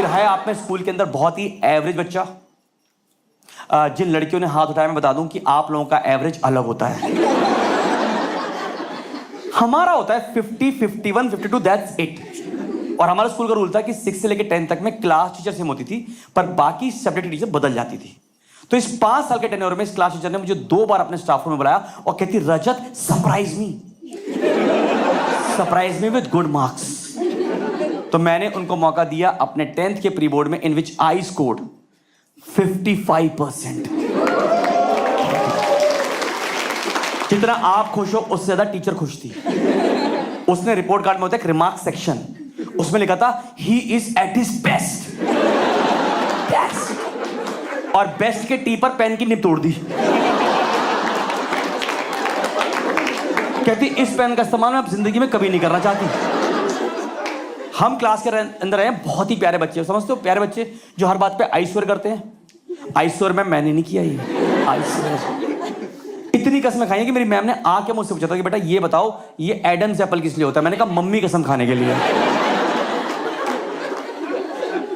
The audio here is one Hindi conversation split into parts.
है आप में स्कूल के अंदर बहुत ही एवरेज बच्चा? जिन लड़कियों ने हाथ उठाया मैं बता दूं कि आप लोगों का एवरेज अलग होता है। हमारा होता है 50, 51, 52, दैट्स इट। और हमारा स्कूल का रूल था कि 6 से लेकर 10 तक में क्लास टीचर सेम होती थी, पर बाकी सब्जेक्ट टीचर बदल जाती थी। तो इस 5 साल के टेन्योर में इस क्लास टीचर ने मुझे 2 बार अपने स्टाफ रूम में बुलाया और कहती, Rajat surprise me with good marks. तो मैंने उनको मौका दिया अपने 10th के प्री बोर्ड में, इन विच आई स्कोर्ड 55%। जितना आप खुश हो उससे ज्यादा टीचर खुश थी। उसने रिपोर्ट कार्ड में होता है एक रिमार्क सेक्शन, उसमें लिखा था he is at his best. और बेस्ट के टी पर पेन की निब तोड़ दी। कहती इस पेन का इस्तेमाल मैं अब जिंदगी में कभी नहीं करना चाहती। हम क्लास के अंदर हैं, बहुत ही प्यारे बच्चे, समझते हो, प्यारे बच्चे जो हर बात पे आइसोर करते हैं। आइसोर में मैंने नहीं किया ये आइसोर। इतनी कसम खाई है कि मेरी मैम ने आके मुझसे पूछा था कि बेटा ये बताओ ये एडम्स एप्पल किस लिए होता है। मैंने कहा मम्मी कसम खाने के लिए।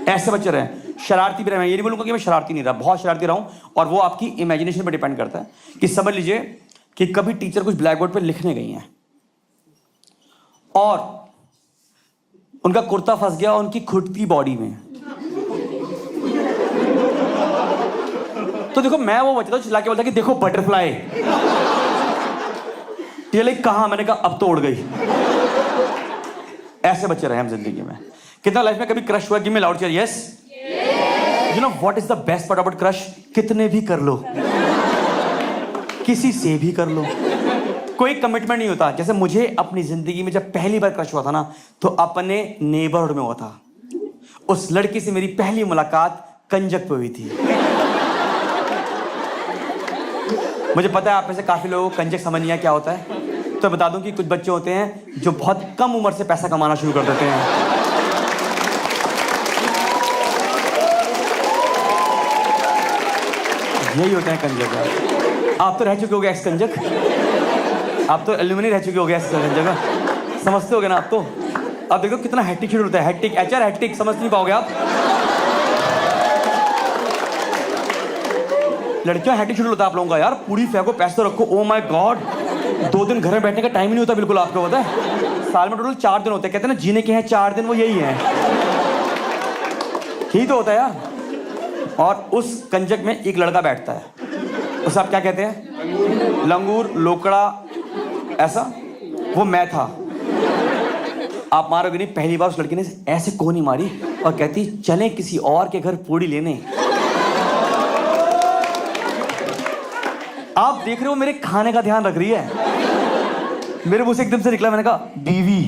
ऐसे बच्चे रहे, शरारती भी रहे। मैं ये नहीं बोलूंगा कि मैं शरारती नहीं रहा, बहुत शरारती रहा हूं। और वो आपकी इमेजिनेशन पर डिपेंड करता है कि समझ लीजिए कि कभी टीचर कुछ ब्लैक बोर्ड पे लिखने गई हैं और उनका कुर्ता फंस गया उनकी खुद की बॉडी में। तो देखो मैं वो बच्चा था चिल्ला के बोलता कि देखो बटरफ्लाई। ये लाइक कहां? मैंने कहा अब तो उड़ गई। ऐसे बच्चे रहे हम जिंदगी में। कितना लाइफ में कभी क्रश हुआ? Give me loud cheer yes. You know what is the best part about crush? कितने भी कर लो, किसी से भी कर लो, कोई कमिटमेंट नहीं होता। जैसे मुझे अपनी जिंदगी में जब पहली बार क्रश हुआ था ना, तो अपने नेबरहुड में हुआ था। उस लड़की से मेरी पहली मुलाकात कंजक पे हुई थी। मुझे पता है आप में से काफी लोगों को कंजक समझ नहीं आया क्या होता है, तो बता दूं कि कुछ बच्चे होते हैं जो बहुत कम उम्र से पैसा कमाना शुरू कर देते हैं। यही होते हैं कंजक। आप तो रह चुके होगे एक्स कंजक, आप तो एल्यूमिनी रह चुके होगे एक्स कंजक, समझते होगे ना आप तो। अब देखो कितना हैट्रिक शेड्यूल होता है, हैट्रिक एचआर हैट्रिक समझ नहीं पाओगे आप। लड़कियां हैट्रिक शेड्यूल होता है आप लोगों का यार, पूरी फेंको पैसे तो रखो। ओ माय गॉड, 2 दिन घर में बैठने का टाइम ही नहीं होता बिल्कुल। आपको पता है साल में टोटल 4 दिन होते हैं, कहते हैं ना जीने के हैं 4 दिन, वो यही है, यही तो होता है यार। और उस कंजक में एक लड़का बैठता है, उसे आप क्या कहते हैं? लंगूर, लोकड़ा, ऐसा। वो मैं था। आप मारोगे नहीं, पहली बार उस लड़की ने ऐसे कोहनी मारी और कहती चलें किसी और के घर पूड़ी लेने। आप देख रहे हो मेरे खाने का ध्यान रख रही है। मेरे मुंह से एकदम से निकला, मैंने कहा बीवी।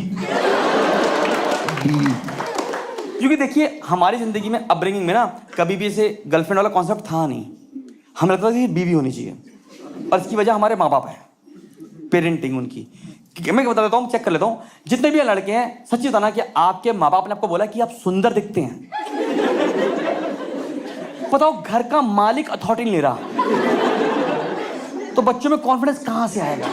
क्योंकि देखिए हमारी जिंदगी में अपब्रिंगिंग में ना कभी भी ऐसे गर्लफ्रेंड वाला कॉन्सेप्ट था नहीं। हमें लगता था कि बीवी होनी चाहिए, और इसकी वजह हमारे माँ बाप है, पेरेंटिंग उनकी। मैं बता देता हूँ, चेक कर लेता हूँ, जितने भी लड़के हैं सच्ची बताना कि आपके माँ बाप ने आपको बोला कि आप सुंदर दिखते हैं? बताओ, घर का मालिक अथॉरिटी नहीं ले रहा तो बच्चों में कॉन्फिडेंस कहां से आएगा?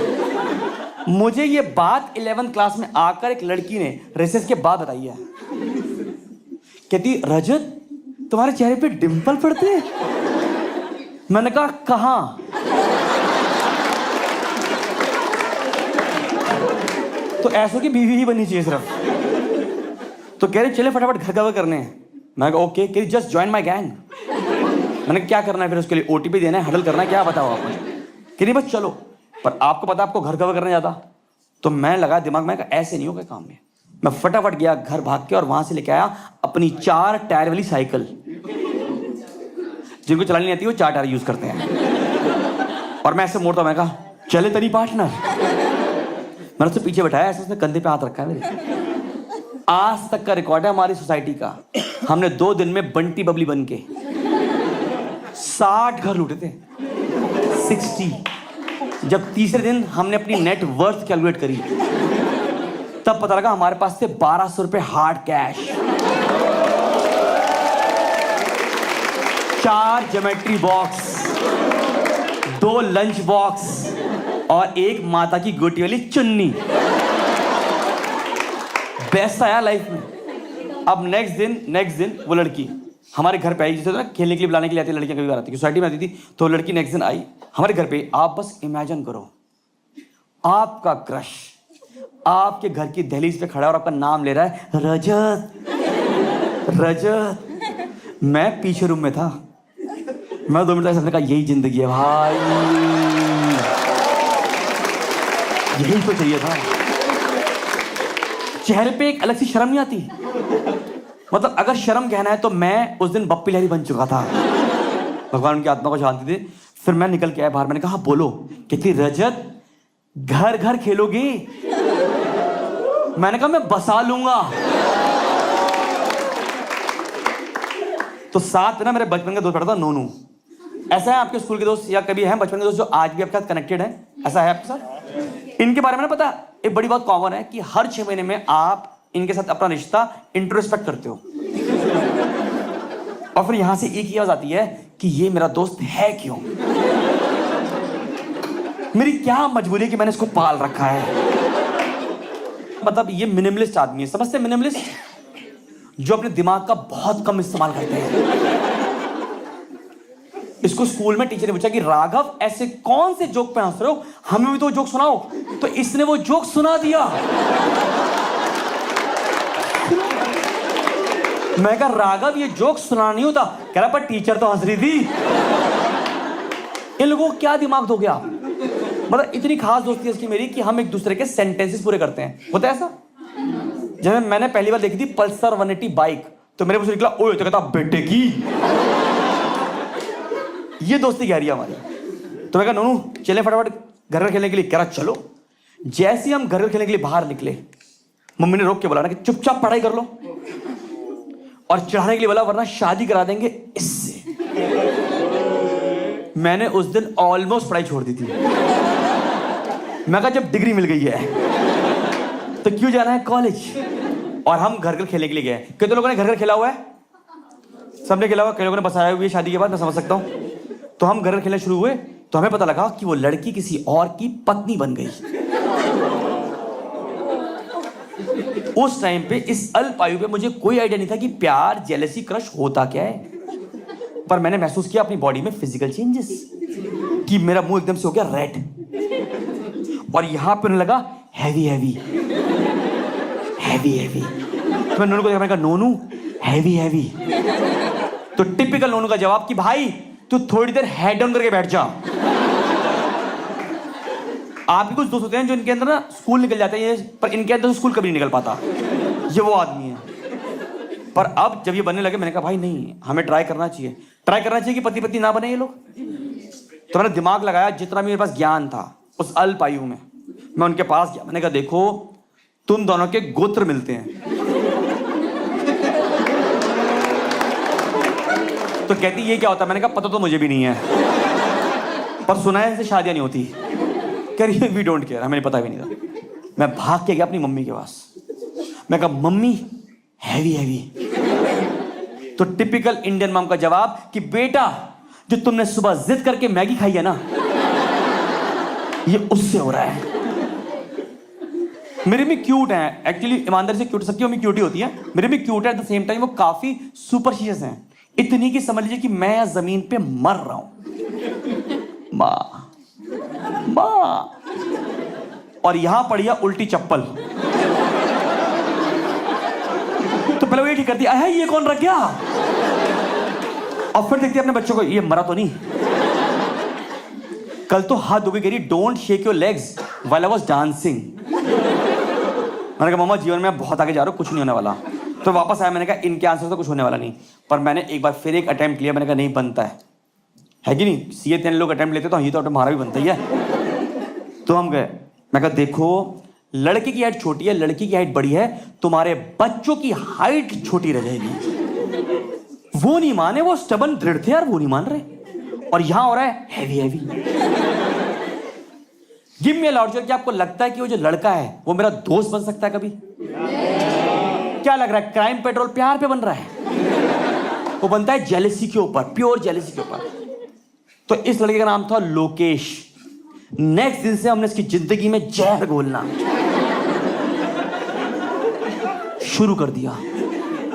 मुझे ये बात 11th क्लास में आकर एक लड़की ने रेसेस के बाद बताई है। कहती रजत तुम्हारे चेहरे पे डिंपल पड़ते हैं। मैंने कहा कहां? तो ऐसों की बीवी ही बननी चाहिए सिर्फ। तो कह रहे चले फटाफट घर का करने हैं। मैं कहा ओके। कह रही जस्ट ज्वाइन माय गैंग। मैंने क्या करना है फिर उसके लिए? ओटीपी देना है, हडल करना है, क्या बताओ आप मुझे? कह रही बस चलो। पर आपको पता आपको घर कवर करने जाता, तो मैं लगा दिमाग में ऐसे नहीं होगा काम में। मैं फटाफट गया घर भाग के और वहां से लेके आया अपनी 4 टायर वाली साइकिल। जिनको चलानी नहीं आती वो 4 टायर यूज करते हैं। और मैं ऐसे मोड़ता, मैं कहा चले तेरी पार्टनर। मैंने उससे पीछे बैठाया, ऐसे उसने कंधे पे हाथ रखा है मेरे। आज तक का रिकॉर्ड है हमारी सोसाइटी का। हमने 2 दिन में बंटी बबली बन के 60 घर लूटे थे, 60। जब तीसरे दिन हमने अपनी नेट वर्थ कैलकुलेट करी, तब पता लगा हमारे पास थे 1200 रुपए hard cash, 4 geometry box, 2 lunch box और 1 माता की गोटी वाली चुन्नी। बेस्ट आया लाइफ में। अब नेक्स्ट दिन वो लड़की हमारे घर पे आई, जैसे ना खेलने के लिए बुलाने के लिए आती है लड़कियां, कभी बार आती सोसाइटी में आती थी, तो लड़की नेक्स्ट दिन आई हमारे घर पे। आप बस इमेजिन करो, आपका क्रश आपके घर की दहलीज पे खड़ा है और आपका नाम ले रहा है रजत रजत। मैं पीछे रूम में था, मैं 2 मिनट तक सबने कहा यही जिंदगी है भाई, यही तो चाहिए था। चेहरे पे एक अलग सी शर्म नहीं आती, मतलब अगर शर्म कहना है तो मैं उस दिन बप्पी लहरी बन चुका था। भगवान उनकी आत्मा को शांति दे। फिर मैं निकल के आया बाहर, मैंने कहा बोलो, कहती रजत घर घर खेलोगी? मैंने कहा मैं बसा लूंगा। तो साथ ना मेरे बचपन का दोस्त पढ़ा था नोनू। ऐसा है आपके स्कूल के दोस्त या कभी है बचपन के दोस्त जो आज भी आपके साथ कनेक्टेड है? ऐसा है आपके साथ? इनके बारे में ना पता, एक बड़ी बात कॉमन है कि हर 6 महीने में आप इनके साथ अपना रिश्ता इंट्रोस्पेक्ट करते हो, और फिर यहां से एक ही आवाज आती है कि ये मेरा दोस्त है क्यों, मेरी क्या मजबूरी है कि मैंने इसको पाल रखा है। मतलब ये मिनिमलिस्ट आदमी है, समझते हैं मिनिमलिस्ट, जो अपने दिमाग का बहुत कम इस्तेमाल करते हैं। इसको स्कूल में टीचर ने पूछा कि राघव ऐसे कौन से जोक पे हंस रहे हो, हमें भी तो जोक सुनाओ। तो इसने वो जोक सुना दिया। मैं कहा राघव ये जोक सुनाना नहीं होता। कह रहा पर टीचर तो हंस रही थी। इन लोगों को क्या दिमाग दो गया? मतलब इतनी खास दोस्ती है इसकी मेरी कि हम एक दूसरे के सेंटेंसेस पूरे करते हैं। होता है ऐसा? जब मैंने पहली बार देखी थी पल्सर 180 बाइक, तो मेरे मुंह से निकला ओए, तो कहता बेटे की। ये दोस्ती गहरी है हमारी। तो मैं कहा नोनू चले फटाफट घर खेलने के लिए। कह रहा चलो। जैसे ही हम घर खेलने के लिए बाहर निकले, मम्मी ने रोक के बोला ना कि चुपचाप पढ़ाई कर लो, और चढ़ाने के लिए बोला वरना शादी करा देंगे इससे। मैंने उस दिन ऑलमोस्ट पढ़ाई छोड़ दी थी। मैं कहा जब डिग्री मिल गई है तो क्यों जाना है कॉलेज। और हम घर खेलने के लिए गए। कितने लोगों ने घर खेला हुआ है? सबने खेला हुआ। कई लोगों ने बसाया हुई है शादी के बाद, मैं समझ सकता हूं। तो हम घर खेलने शुरू हुए तो हमें पता लगा कि वो लड़की किसी और की पत्नी बन गई। उस टाइम पे इस अल्प आयु पे मुझे कोई आइडिया नहीं था कि प्यार, जेलसी, क्रश होता क्या है। पर मैंने महसूस किया अपनी बॉडी में फिजिकल चेंजेस, कि मेरा मुंह एकदम से हो गया रेड, और यहां पे लगा हैवी हैवी हैवी हैवी। तो मैं नोनू को देखा, मैंने कहा नोनू हैवी हैवी। तो टिपिकल नोनू का जवाब कि भाई तू थोड़ी देर हेड डाउन करके बैठ जा। आपके कुछ दोस्त होते हैं जो इनके अंदर ना स्कूल निकल जाते हैं, पर इनके अंदर स्कूल कभी नहीं निकल पाता। ये वो आदमी है। पर अब जब ये बनने लगे, मैंने कहा भाई नहीं, हमें ट्राई करना चाहिए कि पति पत्नी ना बने ये लोग। तो मैंने दिमाग लगाया, जितना मेरे पास ज्ञान था उस अल्प आयु में, मैं उनके पास गया। मैंने कहा देखो तुम दोनों के गोत्र मिलते हैं। तो कहती ये क्या होता है? मैंने कहा पता तो मुझे भी नहीं है, पर सुना है इनसे शादियां नहीं होती। कह रही है वी डोंट केयर, हमें पता भी नहीं था। मैं भाग के गया अपनी मम्मी के पास। मैं कहा मम्मी हैवी हैवी। तो टिपिकल इंडियन मॉम का जवाब कि बेटा जो तुमने सुबह जिद करके मैगी खाई है ना, ये उससे हो रहा है। मेरी भी क्यूट है एक्चुअली, ईमानदारी से क्यूट, सबकी मम्मी क्यूट ही होती है। मेरी भी क्यूट है, एट द सेम टाइम वो काफी सुपरस्टिशियस हैं। इतनी की समझ लीजिए कि मैं जमीन पे मर रहा हूं। मां मां, और यहां पड़ी है उल्टी चप्पल। तो पहले वो ये ठीक करती है ये कौन रख गया, और फिर देखती है अपने बच्चों को, ये मरा तो नहीं। कल तो हाथ धो के कह रही don't shake your legs while I was dancing. मैंने कहा मम्मा जीवन में बहुत आगे जा रहा हूं, कुछ नहीं होने वाला। तो वापस आया, मैंने कहा इनके आंसर से कुछ होने वाला नहीं। पर मैंने एक बार फिर एक अटेम्प्ट लिया, मैंने कहा नहीं बनता है कि नहीं। सीए 3 लोग अटेम्प्ट लेते तो ये तो हमारा भी बनता ही है। तो हम गए, मैं कहा देखो लड़के की हाइट छोटी है, लड़की की हाइट बड़ी है, तुम्हारे बच्चों की हाइट छोटी रह जाएगी। वो नहीं माने, वो स्टबन दृढ़ थे यार, वो नहीं मान रहे। और यहां हो रहा है heavy heavy. Give me a logic, क्या आपको लगता है कि वो जो लड़का है वो मेरा दोस्त बन सकता है कभी? क्या लग रहा है क्राइम पेट्रोल प्यार पे बन रहा है? वो बनता है जेलसी के ऊपर, प्योर जेलसी के ऊपर। तो इस लड़के का नाम था लोकेश। नेक्स्ट दिन से हमने इसकी जिंदगी में जहर घोलना शुरू कर दिया।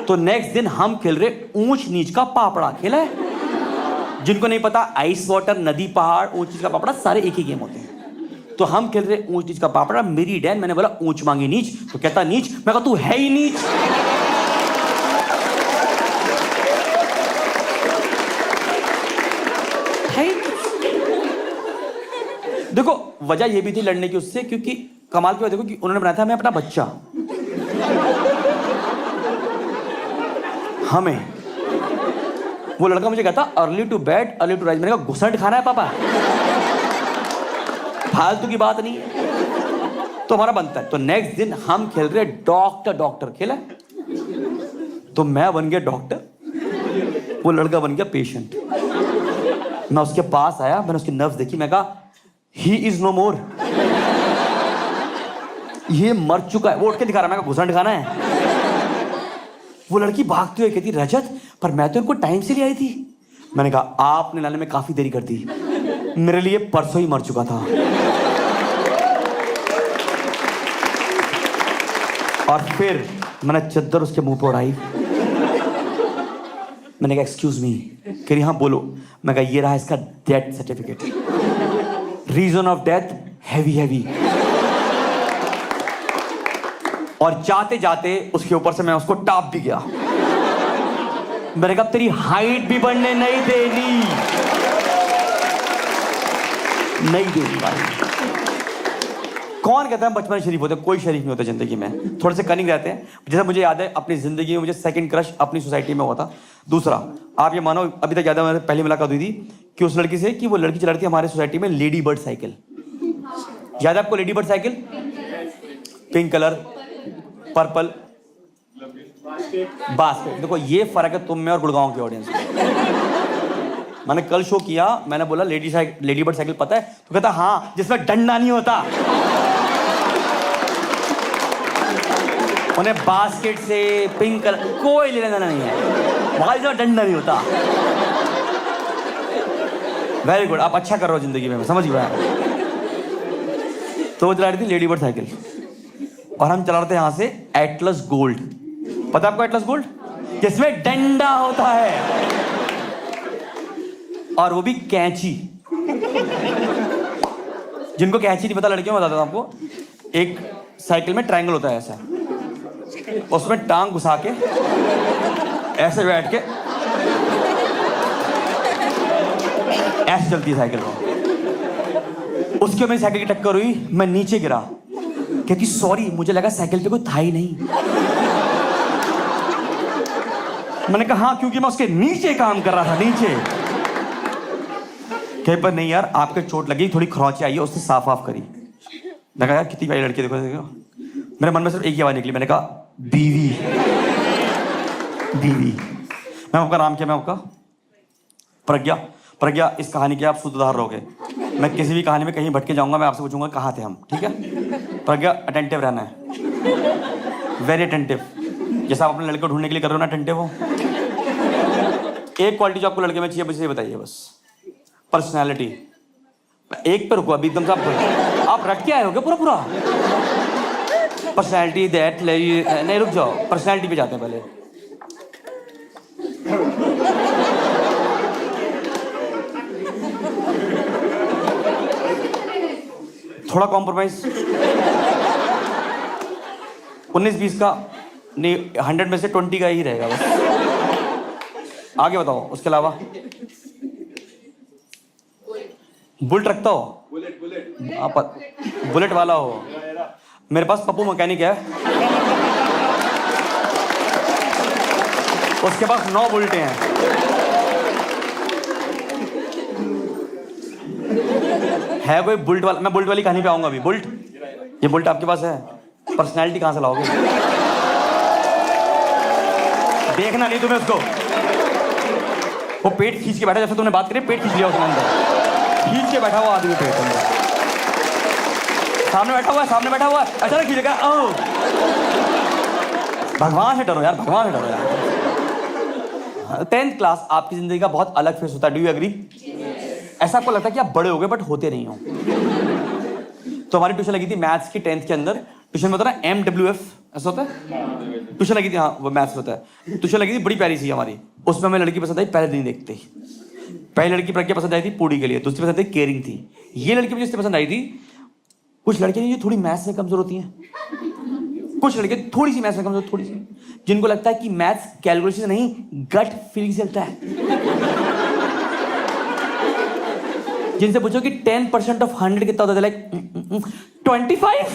तो नेक्स्ट दिन हम खेल रहे ऊंच नीच का पापड़ा। खेला है? जिनको नहीं पता, आइस वाटर, नदी, पहाड़, ऊंच नीच का पापड़ा सारे एक ही गेम होते हैं। तो हम खेल रहे ऊंच नीच का पापड़ा। मेरी डैन, मैंने बोला ऊंच मांगी नीच, तो कहता नीच। मैं कहा तू है ही नीच। देखो वजह ये भी थी लड़ने की उससे, क्योंकि कमाल की बात देखो कि उन्होंने बनाया था हमें अपना बच्चा, हमें। वो लड़का मुझे कहता early to bed early to rise. मैंने कहा घुसट खाना है पापा, फालतू की बात नहीं है। तो हमारा बनता है। तो नेक्स्ट दिन हम खेल रहे डॉक्टर डॉक्टर। खेला? तो मैं बन गया डॉक्टर, वो लड़का बन गया पेशेंट। मैं उसके पास आया, मैंने उसकी नर्व्स देखी, मैं कहा ही इज नो मोर, ये मर चुका है। वो उठ के दिखा रहा, मैं कहा घुसट खाना है। वो लड़की भागती हुई कहती रजत, पर मैं तो इनको टाइम से ले आई थी। मैंने कहा आपने लाने में काफी देरी कर दी, मेरे लिए परसों ही मर चुका था। और फिर मैंने चद्दर उसके मुंह पर उड़ाई। मैंने कहा एक्सक्यूज मी। कह रही हाँ बोलो। मैं कहा ये रहा इसका death certificate, reason of death heavy heavy. और जाते जाते उसके ऊपर से मैं उसको टाप भी गया। मैंने कहा तेरी हाइट भी बढ़ने नहीं देनी, नहीं देनी भाई। कौन कहता है बचपन शरीफ होते? कोई शरीफ नहीं होता जिंदगी में, थोड़े से कनिंग रहते हैं। जैसे मुझे याद है अपनी जिंदगी में मुझे सेकंड क्रश अपनी सोसाइटी में हुआ था। दूसरा, आप ये मानो अभी तक याद है मैंने पहली मुलाकात हुई थी कि उस लड़की से, कि वो लड़की चला रही थी हमारे सोसाइटी में लेडी बर्ड साइकिल। याद है आपको lady bird cycle? Pink colour, purple, basket. देखो ये फर्क है तुम में और गुड़गांव की ऑडियंस में। मैंने कल शो किया, मैंने बोला लेडी बर्ड साइकिल पता है? तो कहता हाँ, जिसमें डंडा नहीं होता। उन्हें बास्केट से पिंक कलर कोई लेना देना नहीं है, वहां जो डंडा नहीं होता। वेरी गुड, आप अच्छा कर रहे हो जिंदगी में, समझ गया। तो वो चला रही थी लेडी बर्ड साइकिल और हम चला रहे थे यहां से एटलस गोल्ड। पता आपको एटलस गोल्ड? जिसमें डंडा होता है और वो भी कैंची। जिनको कैंची नहीं पता लड़कियों में बताता हूं आपको, एक साइकिल में ट्रायंगल होता है ऐसा, उसमें टांग घुसा के ऐसे बैठ के ऐसे चलती है साइकिल को। उसके मेरी साइकिल की टक्कर हुई, मैं नीचे गिरा। कहती सॉरी, मुझे लगा साइकिल पे कोई था ही नहीं। मैंने कहा हाँ, क्योंकि मैं उसके नीचे काम कर रहा था, नीचे। कहीं पर नहीं यार, आपके चोट लगी, थोड़ी खरोंची आई है, उससे साफ ऑफ करी। मैं कहा यार कितनी प्यारी लड़की, देखो देखो। मेरे मन में सिर्फ एक ही आवाज निकली, मैंने कहा बीवी बीवी। मैं आपका नाम क्या? मैं आपका प्रज्ञा। प्रज्ञा, इस कहानी के आप सूत्रधार रहोगे। मैं किसी भी कहानी में कहीं भटके जाऊंगा, मैं आपसे पूछूंगा कहाँ थे हम, ठीक है? प्रज्ञा, अटेंटिव रहना है, वेरी अटेंटिव। जैसा आप अपने लड़के को ढूंढने के लिए कर रहे हो ना, अटेंटिव हो। एक क्वालिटी जो आपको लड़के में चाहिए, बस ये बताइए, बस पर्सनैलिटी। एक पे रुको अभी, एकदम से आप रट के आए होगे पूरा पूरा। पर्सनैलिटी दैट, नहीं रुक जाओ, पर्सनैलिटी पे जाते हैं पहले। थोड़ा कॉम्प्रोमाइज 19-20 का नहीं, 100 में से 20 का ही रहेगा बस। आगे बताओ उसके अलावा। बुलेट रखता हो? बुलेट वाला हो? मेरे पास पप्पू मैकेनिक है, उसके पास 9 बुलेटें हैं। है कोई बुलेट वाला? मैं बुलेट वाली कहानी पे आऊंगा अभी। बुलेट, ये बुलेट आपके पास है, पर्सनैलिटी कहां से लाओगे? देखना नहीं तुम्हें उसको, वो पेट खींच के बैठा, जैसे तुमने बात करी पेट खींच लिया उसने अंदर, खींच के बैठा हुआ आदमी पेट अंदर, सामने बैठा हुआ है, सामने बैठा हुआ है, अचानक खींचेगा। भगवान से डरो यार, भगवान से डरो यार। 10th क्लास आपकी जिंदगी का बहुत अलग फेस होता है, डू यू एग्री? ऐसा आपको लगता है कि आप बड़े हो गए बट होते नहीं हो। तो हमारी ट्यूशन लगी थी मैथ्स की 10th के अंदर। ट्यूशन में होता ना MWF, ऐसा होता है? ट्यूशन लगी थी, हाँ वो मैथ्स होता है। ट्यूशन लगी थी, बड़ी प्यारी सी हमारी, उसमें हमें लड़की पसंद आई पहले दिन देखते ही। पहली लड़की प्रज्ञा पसंद आई थी पूड़ी के लिए, दूसरी पसंद आई केयरिंग थी। ये लड़की मुझे इसलिए पसंद आई थी, कुछ लड़कियां जो थोड़ी मैथ्स में कमजोर होती हैं, कुछ लड़के थोड़ी सी मैथ्स में कमजोर, थोड़ी सी, जिनको लगता है कि मैथ्स कैलकुलेशन से नहीं गट फीलिंग से चलता है। जिनसे पूछो कि 10% ऑफ 100 कितना होता है, लाइक 25।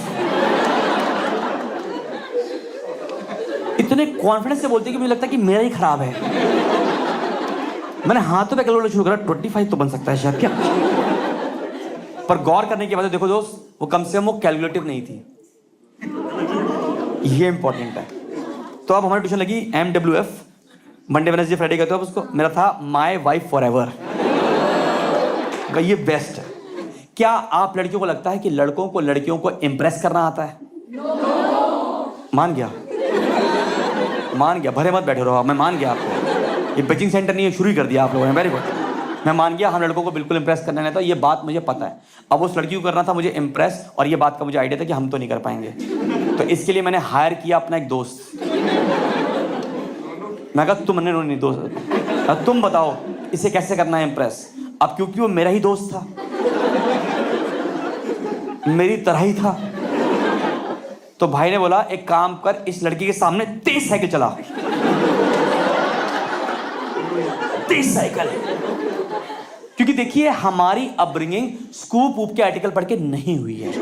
इतने कॉन्फिडेंस से बोलते हैं कि मुझे लगता है कि मेरा ही खराब है। मैंने हाथों पे कैलकुलेट शुरू करा, 25 तो बन सकता है शायद, क्या? पर गौर करने के बाद देखो दोस्त, वो कम से कम वो कैलकुलेटिव नहीं थी। ये इंपॉर्टेंट है। तो अब हमारी ट्यूशन लगी MWF, मंडे वेडनेसडे फ्राइडे कहते हो उसको। मेरा था माय वाइफ फॉर एवर। ये बेस्ट है। क्या आप लड़कियों को लगता है कि लड़कों को लड़कियों को इंप्रेस करना आता है? मान गया, मान गया, भरे मत बैठे रहो, मैं मान गया आपको। ये बेचिंग सेंटर नहीं है, शुरू ही कर दिया आप लोगों ने, वेरी गुड। मैं मान गया, हम लड़कों को बिल्कुल इंप्रेस करना नहीं था, ये बात मुझे पता है। अब उस लड़की को करना था मुझे इंप्रेस, और ये बात का मुझे आइडिया था कि हम तो नहीं कर पाएंगे। तो इसके लिए मैंने हायर किया अपना एक दोस्त। मैं कहा तुमने नहीं दोस्त, तुम बताओ इसे कैसे करना है इंप्रेस। अब क्योंकि वो मेरा ही दोस्त था, मेरी तरह ही था, तो भाई ने बोला एक काम कर, इस लड़की के सामने तेज साइकिल चला। तेज साइकिल, क्योंकि देखिए हमारी अपब्रिंगिंग स्कूप वूप के आर्टिकल पढ़ के नहीं हुई है।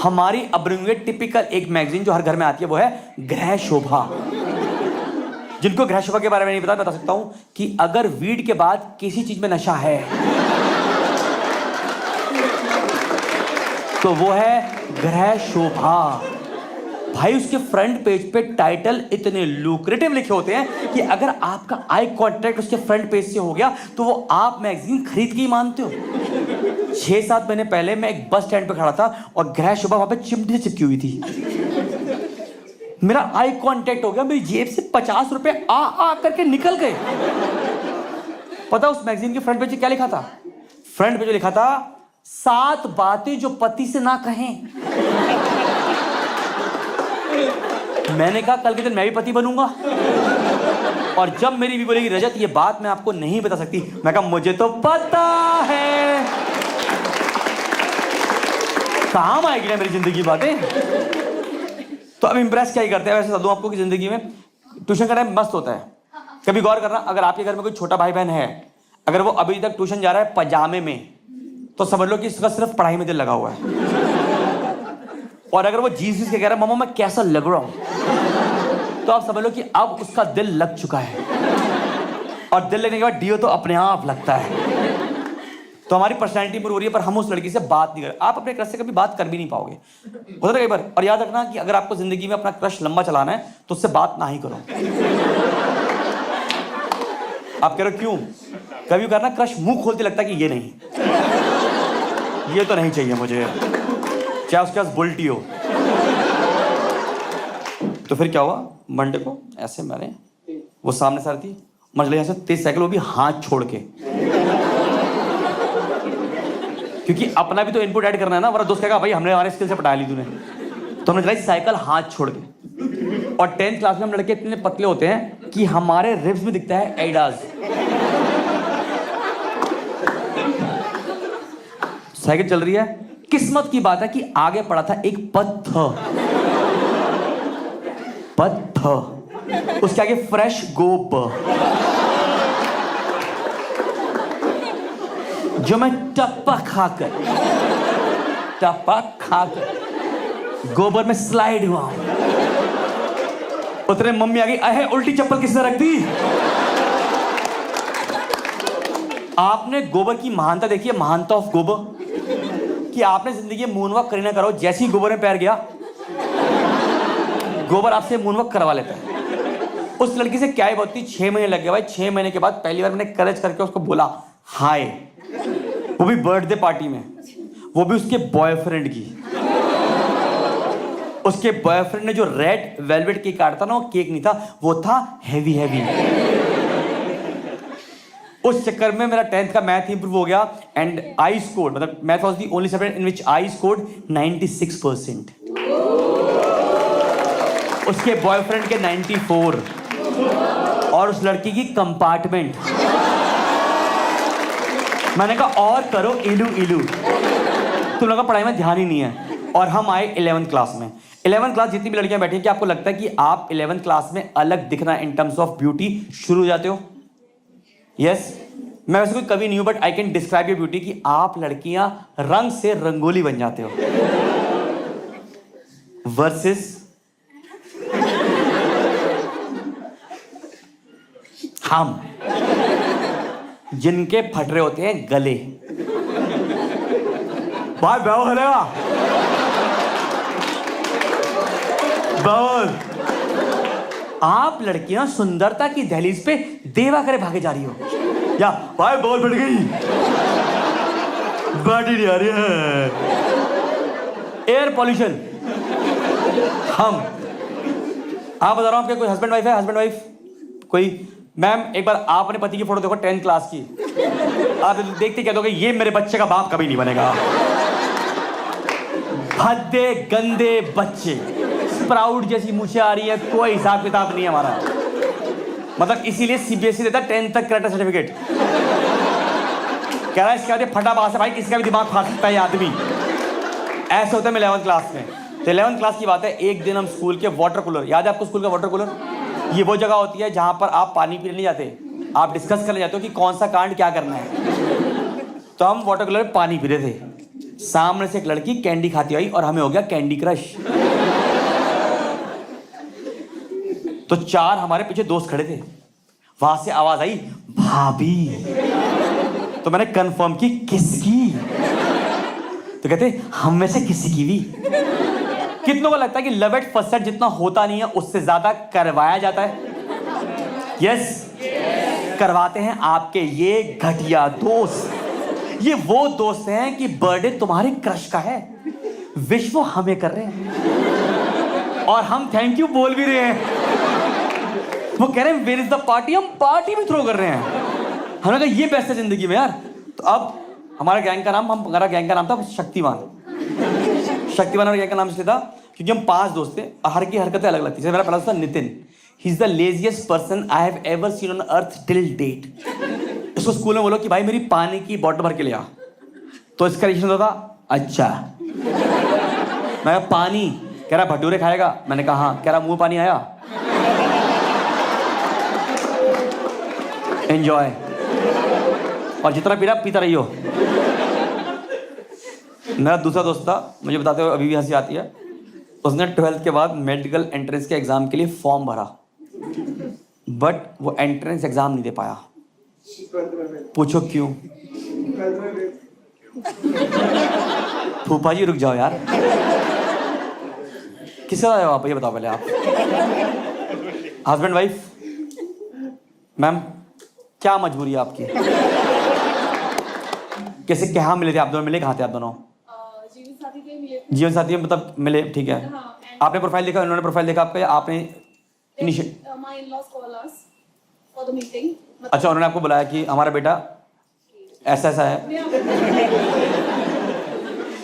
हमारी अपब्रिंगिंग टिपिकल एक मैगजीन जो हर घर में आती है वो है गृह शोभा। जिनको गृह शोभा के बारे में नहीं पता, बता सकता हूं कि अगर वीड के बाद किसी चीज में नशा है तो वो है गृह शोभा। भाई उसके फ्रंट पेज पे टाइटल इतने लुक्रेटिव लिखे होते हैं कि अगर आपका आई कांटेक्ट उसके फ्रंट पेज से हो गया तो वो आप मैगजीन खरीद के ही मानते हो। 6-7 महीने पहले मैं एक बस स्टैंड पे खड़ा था और गृह शोभा वहां पे चिमटी से चिपकी हुई थी। मेरा आई कांटेक्ट हो गया, मेरी जेब से 50 रुपए आ करके निकल गए। पता उस मैगजीन के फ्रंट पेज पे क्या लिखा था? फ्रंट पेज लिखा था 7 बातें जो पति से ना कहें। मैंने कहा कल के दिन मैं भी पति बनूंगा, और जब मेरी भी बोलेगी रजत ये बात मैं आपको नहीं बता सकती, मैं कहा मुझे तो पता है। काम आएगी ना मेरी जिंदगी बातें। तो अब इंप्रेस क्या ही करते हैं। वैसे बता दूं आपको कि जिंदगी में ट्यूशन का टाइम मस्त होता है। कभी गौर करना, अगर आपके घर में कोई छोटा भाई बहन है, अगर वो अभी तक ट्यूशन जा रहा है पजामे में, तो समझ लो कि इसका सिर्फ पढ़ाई में दिल लगा हुआ है। और अगर वो जीन्स के कह रहा है मम्मा मैं कैसा लग रहा हूं, तो आप समझ लो कि अब उसका दिल लग चुका है। और दिल लगने के बाद डीओ तो अपने आप लगता है। तो हमारी पर्सनैलिटी इंप्रूव हो रही है, पर हम उस लड़की से बात नहीं कर। आप अपने क्रश से कभी बात कर भी नहीं पाओगे, होता है कई बार। और याद रखना कि अगर आपको जिंदगी में अपना क्रश लंबा चलाना है तो उससे बात ना ही करो। आप कह रहे हो क्यों? कभी करना क्रश मुंह खोलते लगता है कि ये नहीं, ये तो नहीं चाहिए मुझे, चाहे उसके पास बुल्टी हो। तो फिर क्या हुआ, मंडे को ऐसे मैंने, वो सामने सर थी, मजले ऐसे तेज साइकिल, वो भी हाथ छोड़ के, क्योंकि अपना भी तो इनपुट ऐड करना है ना, वरना दोस्त कहेगा भाई हमने हमारे स्किल से पटा ली तूने। तो हमने चलाई साइकिल हाथ छोड़ के। और 10th क्लास में हम लड़के इतने पतले होते हैं कि हमारे रिब्स में दिखता है एडिडास। साइकिल चल रही है, किस्मत की बात है कि आगे पड़ा था एक पत्थर, उसके आगे फ्रेश गोबर, जो मैं टप्पा खाकर गोबर में स्लाइड हुआ। उतने मम्मी आ गई, अहे उल्टी चप्पल किसने रख दी? आपने गोबर की महानता देखी है, महानता ऑफ गोबर, कि आपने जिंदगी में मूनवॉक करी ना करो, जैसे ही गोबर में पैर गया गोबर आपसे मूनवॉक करवा लेता है। उस लड़की से क्या ही बात थी, 6 महीने लग गए भाई। 6 महीने के बाद पहली बार मैंने करेज करके उसको बोला हाय, वो भी बर्थडे पार्टी में, वो भी उसके बॉयफ्रेंड की। उसके बॉयफ्रेंड ने जो रेड वेलवेट केक काटा था ना, वो केक नहीं था, वो था हैवी। उस चक्कर में मेरा 10th का मैथ इंप्रूव हो गया एंड आई स्कोर्ड, मतलब math was the only subject in which I scored 96%। उसके बॉयफ्रेंड के 94 और उस लड़की की कंपार्टमेंट। मैंने कहा और करो इलू इलू, तुम लोगों का पढ़ाई में ध्यान ही नहीं है। और हम आए 11th क्लास में। 11th क्लास जितनी भी लड़कियां बैठी हैं, क्या आपको लगता है कि आप 11th क्लास में अलग दिखना इन टर्म्स ऑफ ब्यूटी शुरू हो जाते हो? यस मैं वैसे कोई कवि नहीं हूं, but I can describe your beauty कि आप लड़कियां रंग से रंगोली बन जाते हो। वर्सेस हम जिनके फट रहे होते हैं गले। भाई बैव हलेगा बैव। आप लड़कियां सुंदरता की दहलीज पे देवा करे भागे जा रही हो, या भाई बॉल फट गई, बैटरी नहीं आ रही है, एयर पॉल्यूशन। हम आप बता रहा हूं आपके कोई हस्बैंड वाइफ है? हस्बैंड वाइफ कोई? मैम एक बार आप अपने पति की फोटो देखो 10th क्लास की, आप देखते क्या दोगे? ये मेरे बच्चे का बाप कभी नहीं बनेगा। भद्दे गंदे बच्चे, स्प्राउट जैसी मूछें आ रही है, कोई हिसाब किताब नहीं है हमारा। मतलब इसीलिए सीबीएसई देता 10th तक करेक्टर सर्टिफिकेट। कह रहा है इसके बाद फटा बात है भाई, किसी का भी दिमाग खा सकता है ये आदमी। ऐसे होता है मैं 11th क्लास में। तो 11th क्लास की बात है, एक दिन हम स्कूल के वाटर कूलर, याद है आपको स्कूल का वाटर कूलर? ये वो जगह होती है जहां पर आप पानी पीने नहीं जाते, आप डिस्कस करने जाते हो कि कौन सा कांड क्या करना है। तो हम वाटर कूलर में पानी पी रहे थे, सामने से एक लड़की कैंडी खाती आई और हमें हो गया कैंडी क्रश। तो 4 हमारे पीछे दोस्त खड़े थे, वहां से आवाज आई भाभी। तो मैंने कंफर्म की किसकी? तो कहते हम में से किसी की भी। कितनों को लगता है कि लव एट फर्स्ट साइट जितना होता नहीं है उससे ज्यादा करवाया जाता है? यस करवाते हैं आपके ये घटिया दोस्त। ये वो दोस्त हैं कि बर्थडे तुम्हारे क्रश का है, विश वो हमें कर रहे हैं और हम थैंक यू बोल भी रहे हैं। वो कह रहे हैं वेयर इज द पार्टी, हम पार्टी भी थ्रो कर रहे हैं। हमने कहा ये बेस्ट है जिंदगी में यार। तो अब हमारा गैंग का नाम, हमारा गैंग का नाम था शक्तिमान। शक्तिमान हमारे गैंग का नाम इसलिए था क्योंकि हम 5 दोस्त थे, हर की हरकतें अलग अलग थी। मेरा पहला दोस्त था Nitin, he is the laziest person I have ever seen on earth till date. इसको स्कूल में बोलो कि भाई मेरी पानी की बॉटल भर के ले आ, तो इसका रिएक्शन होता था अच्छा। मैं कहा पानी, कह रहा भटूरे खाएगा, मैंने कहा हाँ, कह रहा मुंह पानी आया, एंजॉय, और जितना पी रहा पीता रहियो। मेरा दूसरा दोस्त था, मुझे बताते हुए अभी भी हंसी आती है, उसने 12th के बाद मेडिकल एंट्रेंस के एग्जाम के लिए फॉर्म भरा, बट वो एंट्रेंस एग्जाम नहीं दे पाया। पूछो क्यों? फूफा जी रुक जाओ यार, किससे आए हो आप ये बताओ पहले आप। Husband wife? मैम क्या मजबूरी है आपकी? कैसे कहाँ मिले थे आप दोनों? मिले कहाँ थे आप दोनों? जीवन साथी में मतलब मिले, ठीक है। आपने प्रोफाइल देखा, उन्होंने प्रोफाइल देखा आपका, या आपने अच्छा उन्होंने आपको बुलाया कि हमारा बेटा ऐसा ऐसा है?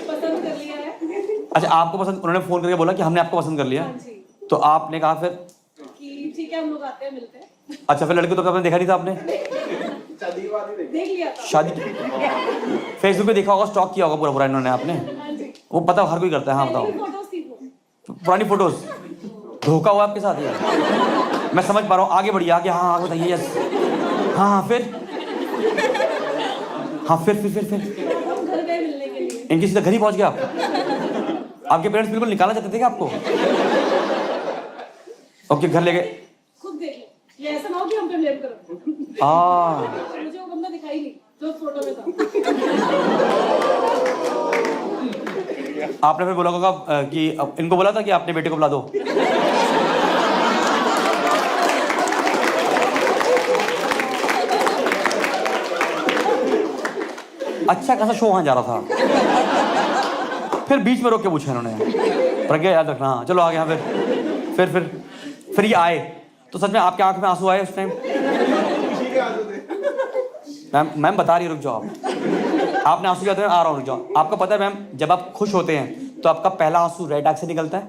पसंद कर लिया है। अच्छा आपको पसंद, उन्होंने फोन करके बोला कि हमने आपको पसंद कर लिया? तो आपने कहा फिर कि ठीक है हम लोग आते हैं मिलते हैं। अच्छा फिर लड़के तो आपने देखा नहीं था आपने? देख लिया था। शादी फेसबुक पे देखा होगा, स्टॉक किया होगा पूरा पूरा इन्होंने आपने? वो पता हर कोई करता है। हाँ बताओ। पुरानी फोटोज धोखा हुआ आपके साथ यार? मैं समझ पा रहा हूँ, आगे बढ़िए आगे। हाँ हाँ बताइए। यस हाँ हाँ फिर हाँ फिर हम घर गए मिलने के लिए। इनकी सीधा घर ही पहुंच गया आप? आपके पेरेंट्स बिल्कुल निकालना चाहते थे क्या आपको? ओके घर ले गए। खुद देख लो, ये ऐसा ना हो कि हम पे ब्लेम करो। मुझे वो बंदा दिखाई नहीं जो फोटो में था। आपने फिर बोला होगा कि इनको बोला था कि आपने बेटे को बुला दो? अच्छा खासा शो वहां जा रहा था, फिर बीच में रोक के पूछा इन्होंने, प्रज्ञा याद रखना। हाँ चलो आगे। हाँ फिर ये आए तो सच में आपके आंख में आंसू आए उस टाइम? मैम बता रही है, रुक जाओ आप। आपने आंसू जाते हैं, आ रहा हूँ रुक जाओ। आपको पता है मैम, जब आप खुश होते हैं तो आपका पहला आंसू रेड आंख से निकलता है,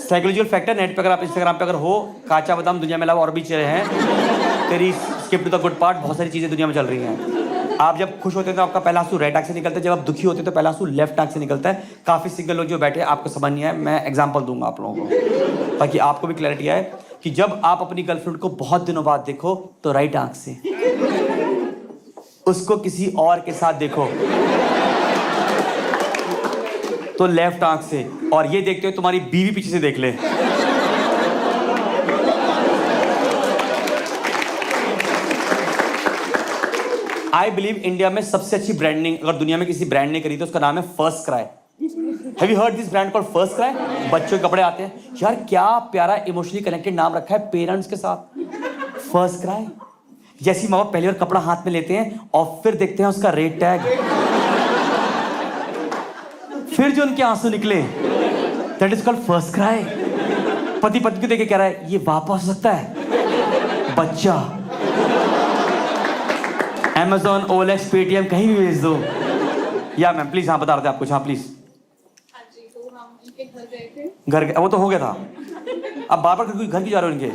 साइकोलॉजिकल फैक्टर नेट पे अगर आप इंस्टाग्राम पे अगर हो, काचा बादाम दुनिया में अलावा और भी चीज़ें हैं, तेरी skip to the good part, बहुत सारी चीज़ें दुनिया में चल रही हैं। आप जब खुश होते हैं तो आपका पहला आंसू राइट आंख से निकलता है, जब आप दुखी होते हैं तो पहला आंसू लेफ्ट आंख से निकलता है। काफ़ी सिंगल लोग जो बैठे हैं आपको समझ नहीं आया, मैं एग्जांपल दूंगा आप लोगों को ताकि आपको भी क्लैरिटी आए कि जब आप अपनी गर्लफ्रेंड को बहुत दिनों बाद देखो तो राइट आंख से, उसको किसी और के साथ देखो तो लेफ्ट आंख से, और ये देखते हो तुम्हारी बीवी पीछे से देख ले। आई बिलीव इंडिया में सबसे अच्छी ब्रांडिंग अगर दुनिया में किसी ब्रांड ने करी तो उसका नाम है first cry. Have you heard this brand called first cry? बच्चों के कपड़े आते हैं यार, क्या प्यारा इमोशनली कनेक्टेड नाम रखा है पेरेंट्स के साथ, फर्स्ट क्राई। जैसी माँ बाप पहली बार कपड़ा हाथ में लेते हैं और फिर देखते हैं उसका रेट टैग, फिर जो उनके आंसू निकले, that is called first cry. पति पत्नी को देख के कह रहा है ये वापस हो सकता है, बच्चा Amazon, OLX, Paytm कहीं भी भेज दो। या मैम प्लीज, हाँ बता रहे थे आप कुछ, हाँ प्लीज। हाँ जी, तो हम इनके घर गए थे। घर वो तो हो गया था, अब बार बार घर की जा रहे हो इनके।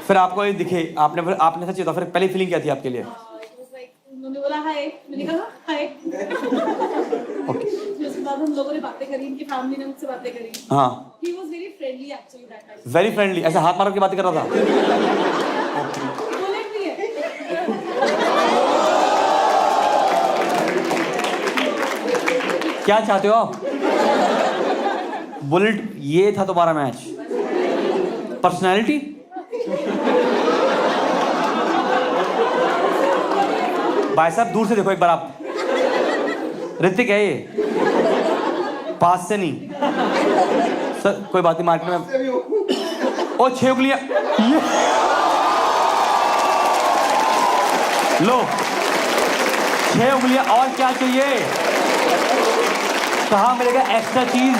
फिर आपको ये दिखे, आपने सच था, फिर पहली फीलिंग क्या थी आपके लिए? उन्होंने बोला हाय, मैंने कहा हाय। उसके बाद हम लोगों ने बातें करी, इनकी फैमिली ने मुझसे बातें करी। हाँ, He was very friendly actually that time. Very friendly, ऐसे हाथ मार के बातें कर रहा था। बुलेट भी है। क्या चाहते हो आप? बुलेट, ये था तुम्हारा मैच? पर्सनैलिटी? भाई साहब दूर से देखो एक बार आप, ऋतिक है ये, पास से नहीं सर, कोई बात नहीं, मार्केट में ओ 6 उंगलियां, लो 6 उंगलियां, और क्या चाहिए? कहाँ मिलेगा एक्स्ट्रा चीज?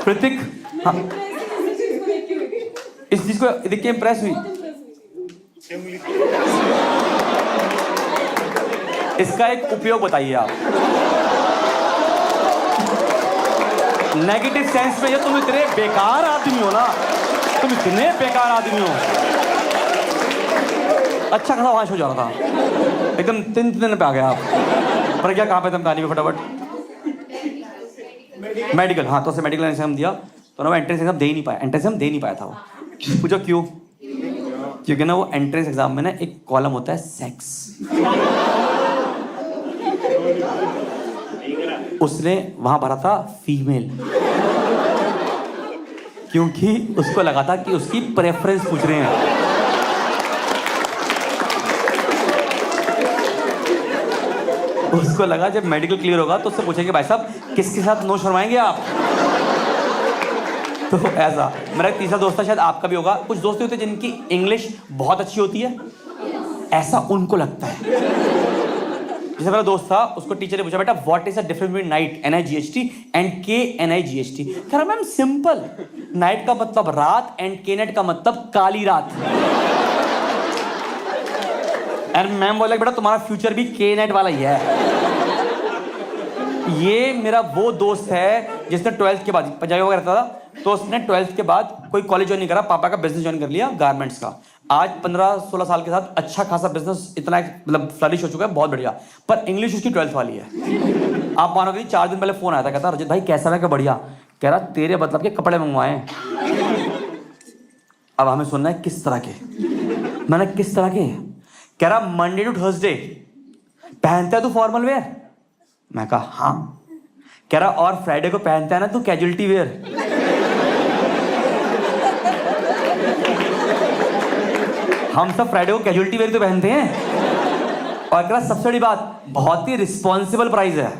ऋतिक, हाँ इस चीज को देख के इम्प्रेस हुई। इसका एक उपयोग बताइए आप। नेगेटिव सेंस में, ये तुम इतने बेकार आदमी हो ना, तुम इतने बेकार आदमी हो। अच्छा खासा वहां हो जा रहा था, एकदम 3 दिन पे आ गया आप। पर क्या कहाँ पे तुम बतानी फटाफट? मेडिकल, हाँ तो उसे मेडिकल एग्जाम दिया तो ना वो एंट्रेंस एग्जाम दे ही नहीं पाया, एंट्रेंस एग्जाम दे नहीं पाया था वो। पूछो क्यों? क्योंकि ना वो एंट्रेंस एग्जाम में ना एक कॉलम होता है सेक्स, उसने वहां भरा था फीमेल, क्योंकि उसको लगा था कि उसकी प्रेफरेंस पूछ रहे हैं। उसको लगा जब मेडिकल क्लियर होगा तो उससे पूछेंगे भाई साहब किसके साथ नो शर्माएंगे आप? तो ऐसा मेरा एक तीसरा दोस्त था, शायद आपका भी होगा, कुछ दोस्त होते हैं जिनकी इंग्लिश बहुत अच्छी होती है, ऐसा उनको लगता है। जैसे मेरा दोस्त था, उसको टीचर ने पूछा बेटा what is the difference between night NIGHT and KNIGHT? कह रहा मैम सिंपल, नाइट का मतलब रात एंड KNET का मतलब काली रात। एंड मैम बोला बेटा तुम्हारा फ्यूचर भी KNET वाला ही है। ये मेरा वो दोस्त है जिसने 12th के बाद पंजाबी वगैरह रहता था, तो उसने 12th के बाद कोई कॉलेज ज्वाइन नहीं करा, पापा का बिजनेस ज्वाइन कर लिया गारमेंट्स का। आज 15-16 साल के साथ अच्छा खासा बिजनेस, इतना मतलब फ्लरिश हो चुका है, बहुत बढ़िया। पर इंग्लिश उसकी 12th वाली है। आप मानोगे 4 दिन पहले फोन आया था, कहता रजत भाई कैसा है? क्या बढ़िया। कह रहा तेरे मतलब के कपड़े मंगवाए। अब हमें सुनना है किस तरह के। मैंने किस तरह के? कह रहा मंडे टू थर्सडे पहनता है तू फॉर्मल वेयर? मैं कहा हाँ। कह रहा और फ्राइडे को पहनता है ना तू कैजुअलिटी वेयर? हम सब फ्राइडे को कैजुअलिटी वेयर तो पहनते हैं। और कह रहा सबसे बड़ी बात, बहुत ही रिस्पॉन्सिबल प्राइस है।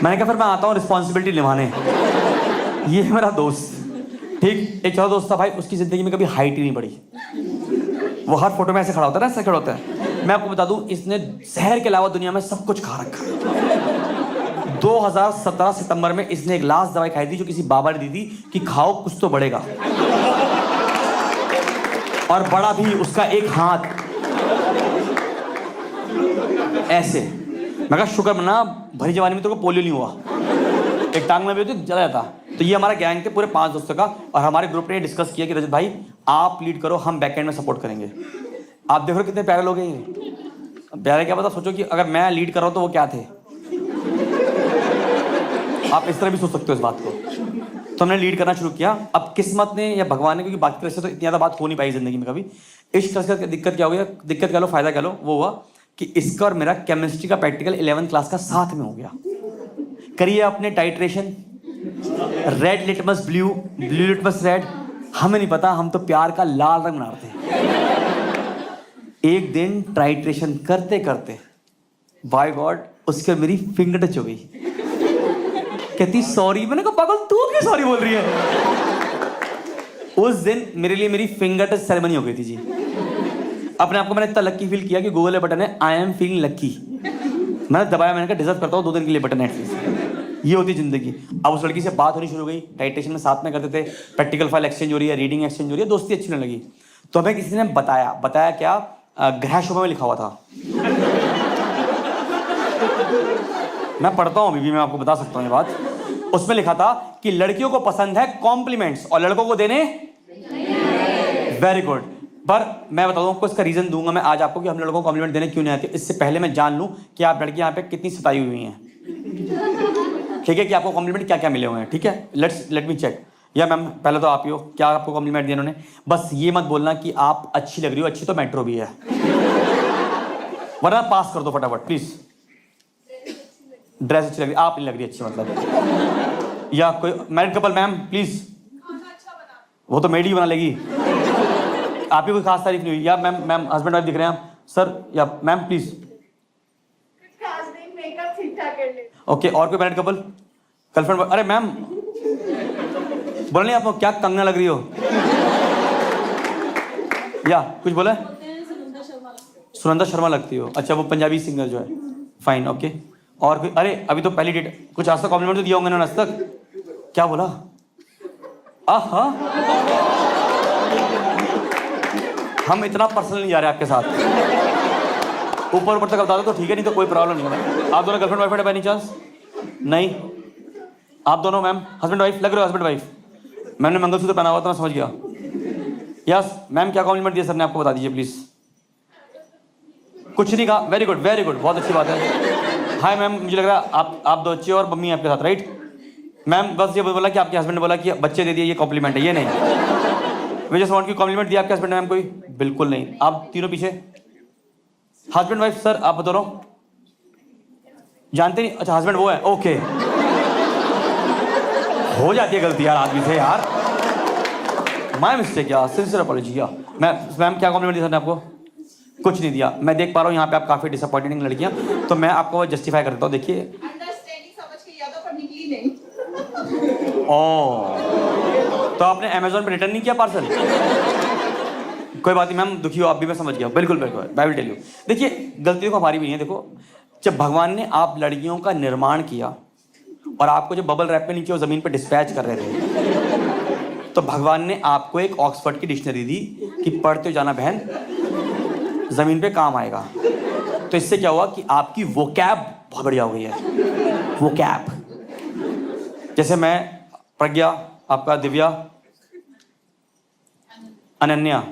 मैंने कहा फिर मैं आता हूँ रिस्पॉन्सिबिलिटी निभाने। ये है मेरा दोस्त, ठीक। एक चौथा दोस्त था भाई, उसकी जिंदगी में कभी हाइट ही नहीं बढ़ी। वो हर फोटो में ऐसे खड़ा होता है ना, ऐसे खड़ा होता है। मैं आपको बता दूं, इसने शहर के अलावा दुनिया में सब कुछ खा रखा है। 2017 सितंबर में इसने एक लास्ट दवाई खाई थी जो किसी बाबा ने दी थी कि खाओ कुछ तो बढ़ेगा, और बड़ा भी उसका एक हाथ। ऐसे। मैं कहा शुक्र मना भरी जवानी में तेरे को पोलियो नहीं हुआ, एक टांग में भी होती चला जाता। तो ये हमारा गैंग थे पूरे 5 दोस्तों का, और हमारे ग्रुप ने डिस्कस किया कि रजत भाई आप लीड करो, हम बैकएंड में सपोर्ट करेंगे। आप देखो कितने प्यारे लोग हैं ये। प्यारे क्या पता, सोचो कि अगर मैं लीड कर रहा हूँ तो वो क्या थे। आप इस तरह भी सोच सकते हो इस बात को। तो हमने लीड करना शुरू किया। अब किस्मत ने या भगवान ने, क्योंकि बाकी तरह से तो इतनी ज़्यादा बात हो नहीं पाई जिंदगी में कभी, इस तरह से दिक्कत क्या हो गया, दिक्कत कह लो फायदा कह लो, वो हुआ कि इसका और मेरा केमिस्ट्री का प्रैक्टिकल 11th क्लास का साथ में हो गया। करिए अपने titration, red litmus blue, blue litmus red, हमें नहीं पता, हम तो प्यार का लाल रंग बना रहे थे। एक दिन टाइट्रेशन करते करते बाय गॉड उसके मेरी फिंगर टच हो गई। कहती सॉरी। मैंने कहा पागल तू क्यों सॉरी बोल रही है। उस दिन मेरे लिए मेरी फिंगर टच सेरेमनी हो गई थी जी। अपने आप को मैंने इतना लक्की फील किया कि गूगल पे बटन है आई एम फीलिंग लक्की, मैंने दबाया, मैंने कहा डिजर्व करता हूँ 2 दिन के लिए बटन एटलीस्ट। ये होती जिंदगी। अब उस लड़की से बात होनी शुरू हो गई, टाइट्रेशन में साथ में करते थे, प्रैक्टिकल फाइल एक्सचेंज हो रही है, रीडिंग एक्सचेंज हो रही है, दोस्ती अच्छी नहीं लगी। तो हमें किसी ने बताया क्या, ग्रह शोभा में लिखा हुआ था। मैं पढ़ता हूँ अभी भी, मैं आपको बता सकता हूँ ये बात। उसमें लिखा था कि लड़कियों को पसंद है कॉम्प्लीमेंट्स और लड़कों को देने वेरी गुड। पर मैं बता दूं आपको इसका रीजन दूंगा मैं आज आपको कि हम लड़कों को कॉम्प्लीमेंट देने क्यों नहीं आते। इससे पहले मैं जान लूं कि आप लड़की यहाँ पे कितनी सताई हुई हैं, ठीक है, कि आपको कॉम्प्लीमेंट क्या क्या मिले हुए हैं, ठीक है। Let me check. या मैम पहले तो आप ही हो, क्या आपको कॉम्प्लीमेंट दिया उन्होंने? बस ये मत बोलना कि आप अच्छी लग रही हो, अच्छी तो मेट्रो भी है, वरना पास कर दो फटाफट प्लीज। ड्रेस अच्छी लग रही, आप नहीं लग रही अच्छी मतलब। या कोई मैरिड कपल मैम प्लीज, वो तो मेड ही बना लेगी, आप ही कोई खास तारीफ नहीं हुई। या मैम हस्बैंड वाइफ दिख रहे हैं आप सर, या मैम प्लीज। ओके, और कोई मैरिड कपल गर्लफ्रेंड? अरे मैम बोला नहीं आपको क्या कंगना लग रही हो, या कुछ बोला? सुनंदा शर्मा लगती हो, अच्छा वो पंजाबी सिंगर जो है, फाइन ओके। और कोई? अरे अभी तो पहली डेट, कुछ आज तक कॉम्प्लीमेंट तो दिया होंगे ना आज तक? क्या बोला? आहा, हम इतना पर्सनल नहीं जा रहे आपके साथ, ऊपर ऊपर तक बता दो तो ठीक है, नहीं तो कोई प्रॉब्लम नहीं है। आप दोनों गर्लफ्रेंड वाइफ है बाय चांस? नहीं, आप दोनों मैम हस्बैंड वाइफ लग रहे हो, हस्बैंड वाइफ। मैंने मंगलसूत्र पहना हुआ था, मैं समझ गया। यस मैम, क्या कॉम्प्लीमेंट दिया सर ने आपको, बता दीजिए प्लीज। कुछ नहीं कहा, वेरी गुड बहुत अच्छी बात है। हाय मैम, मुझे लग रहा है आप 2 बच्चे और मम्मी आपके साथ, राइट? मैम बस ये बोला कि आपके हस्बैंड ने बोला कि बच्चे दे दिए, ये कॉम्प्लीमेंट है, ये नहीं। वे जस्ट वांट की कॉम्प्लीमेंट दिया आपके हस्बैंड ने मैम कोई? बिल्कुल नहीं। आप तीनों पीछे हस्बैंड वाइफ सर, आप बता रहा जानते नहीं? अच्छा हस्बैंड वो है, ओके। हो जाती है गलती यार आदमी से यार, माय मिस्टेक यार, सिंसियर अपॉलॉजी। या मैम क्या कॉम्प्लीमेंट दिया सर ने आपको? कुछ नहीं दिया। मैं देख पा रहा हूँ यहाँ पे आप काफी डिसअपॉइंटिंग लड़कियां, तो मैं आपको जस्टिफाई कर देता हूँ। देखिए ओह, तो आपने अमेजोन पे रिटर्न नहीं किया पार्सल? कोई बात नहीं मैम, दुखी हो आप भी, मैं समझ गया। बिल्कुल आई विल टेल यू। देखिए गलतियों को हमारी भी नहीं है। देखो जब भगवान ने आप लड़कियों का निर्माण किया और आपको जब बबल रैप में नीचे वो जमीन पर डिस्पैच कर रहे थे, तो भगवान ने आपको एक ऑक्सफोर्ड की डिक्शनरी दी कि पढ़ते जाना बहन, जमीन पे काम आएगा। तो इससे क्या हुआ कि आपकी वोकैब बहुत बढ़िया हो गई है। वोकैब जैसे मैं, प्रज्ञा, आपका दिव्या, अनन्या,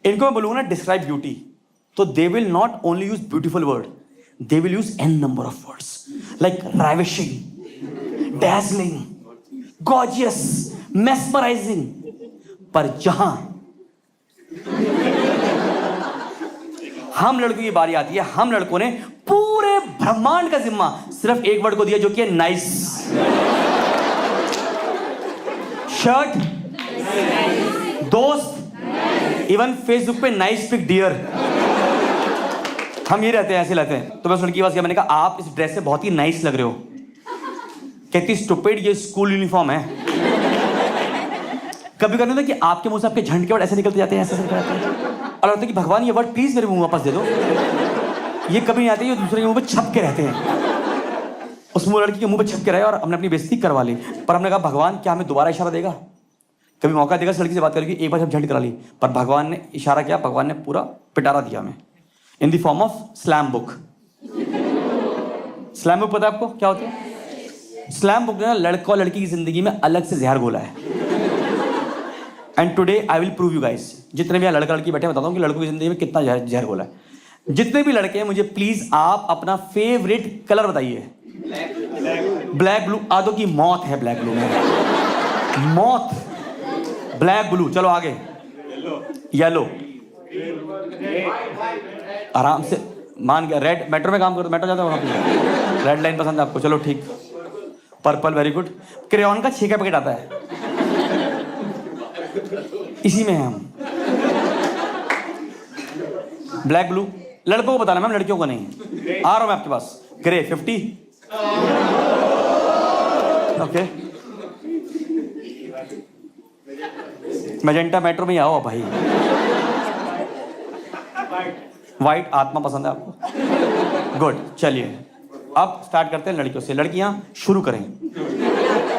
इनको मैं बोलूंगा ना डिस्क्राइब ब्यूटी, तो they will not only use beautiful word, they will use n number of words like ravishing, dazzling, gorgeous, mesmerizing। पर जहां हम लड़कों की बारी आती है, हम लड़कों ने पूरे ब्रह्मांड का जिम्मा सिर्फ एक वर्ड को दिया जो कि है नाइस। शर्ट, दोस्त, इवन फेसबुक पे नाइस पिक डियर, हम ये रहते हैं, ऐसे रहते हैं। तो मैं उस लड़की के पास गया, मैंने कहा आप इस ड्रेस से बहुत ही नाइस लग रहे हो। कहती स्टूपिड, ये स्कूल यूनिफॉर्म है। कभी कभी होता है कि आपके मुंह से आपके झंड के वर्ड ऐसे निकलते जाते हैं, ऐसे निकलते जाते हैं, और लगता है कि भगवान ये वर्ड प्लीज मेरे मुंह वापस दे दो। ये कभी नहीं आते, ये दूसरे के मुंह पे छप के रहते हैं। उस लड़की के मुंह पे छप के रहे और हमने अपनी बेइज्जती करवा ली। पर हमने कहा भगवान क्या हमें दोबारा इशारा देगा, कभी मौका देगा इस लड़की से बात करके? एक बार जब झंड करा ली, पर भगवान ने इशारा किया, भगवान ने पूरा पिटारा दिया हमें in the form of slam book. Slam book पता है आपको क्या होता है? स्लैम बुक ने ना लड़का और लड़की की जिंदगी में अलग से जहर घोला है। And today I will prove you guys, जितने भी यहाँ लड़का लड़की बैठे बताता हूँ कि लड़कों की जिंदगी में कितना जहर घोला है। जितने भी लड़के हैं मुझे प्लीज आप अपना फेवरेट कलर बताइए। Black blue. आदो की मौत है ब्लैक ब्लू में, मौत। ब्लैक ब्लू, चलो आगे। येलो, आराम से मान गया। रेड, मेट्रो में काम करते, मेट्रो जाता हूँ, रेड लाइन पसंद है आपको, चलो ठीक। Purple, very good. क्रेयॉन का 6 का पैकेट आता है, इसी में है हम। ब्लैक ब्लू लड़कों को बताना मैम, लड़कियों को नहीं। आ रहा हूं मैं आपके पास। Grey 50, okay. मैजेंटा, मेट्रो में ही आओ भाई। व्हाइट, आत्मा पसंद है आपको, गुड। चलिए अब स्टार्ट करते हैं लड़कियों से। लड़कियां शुरू करें,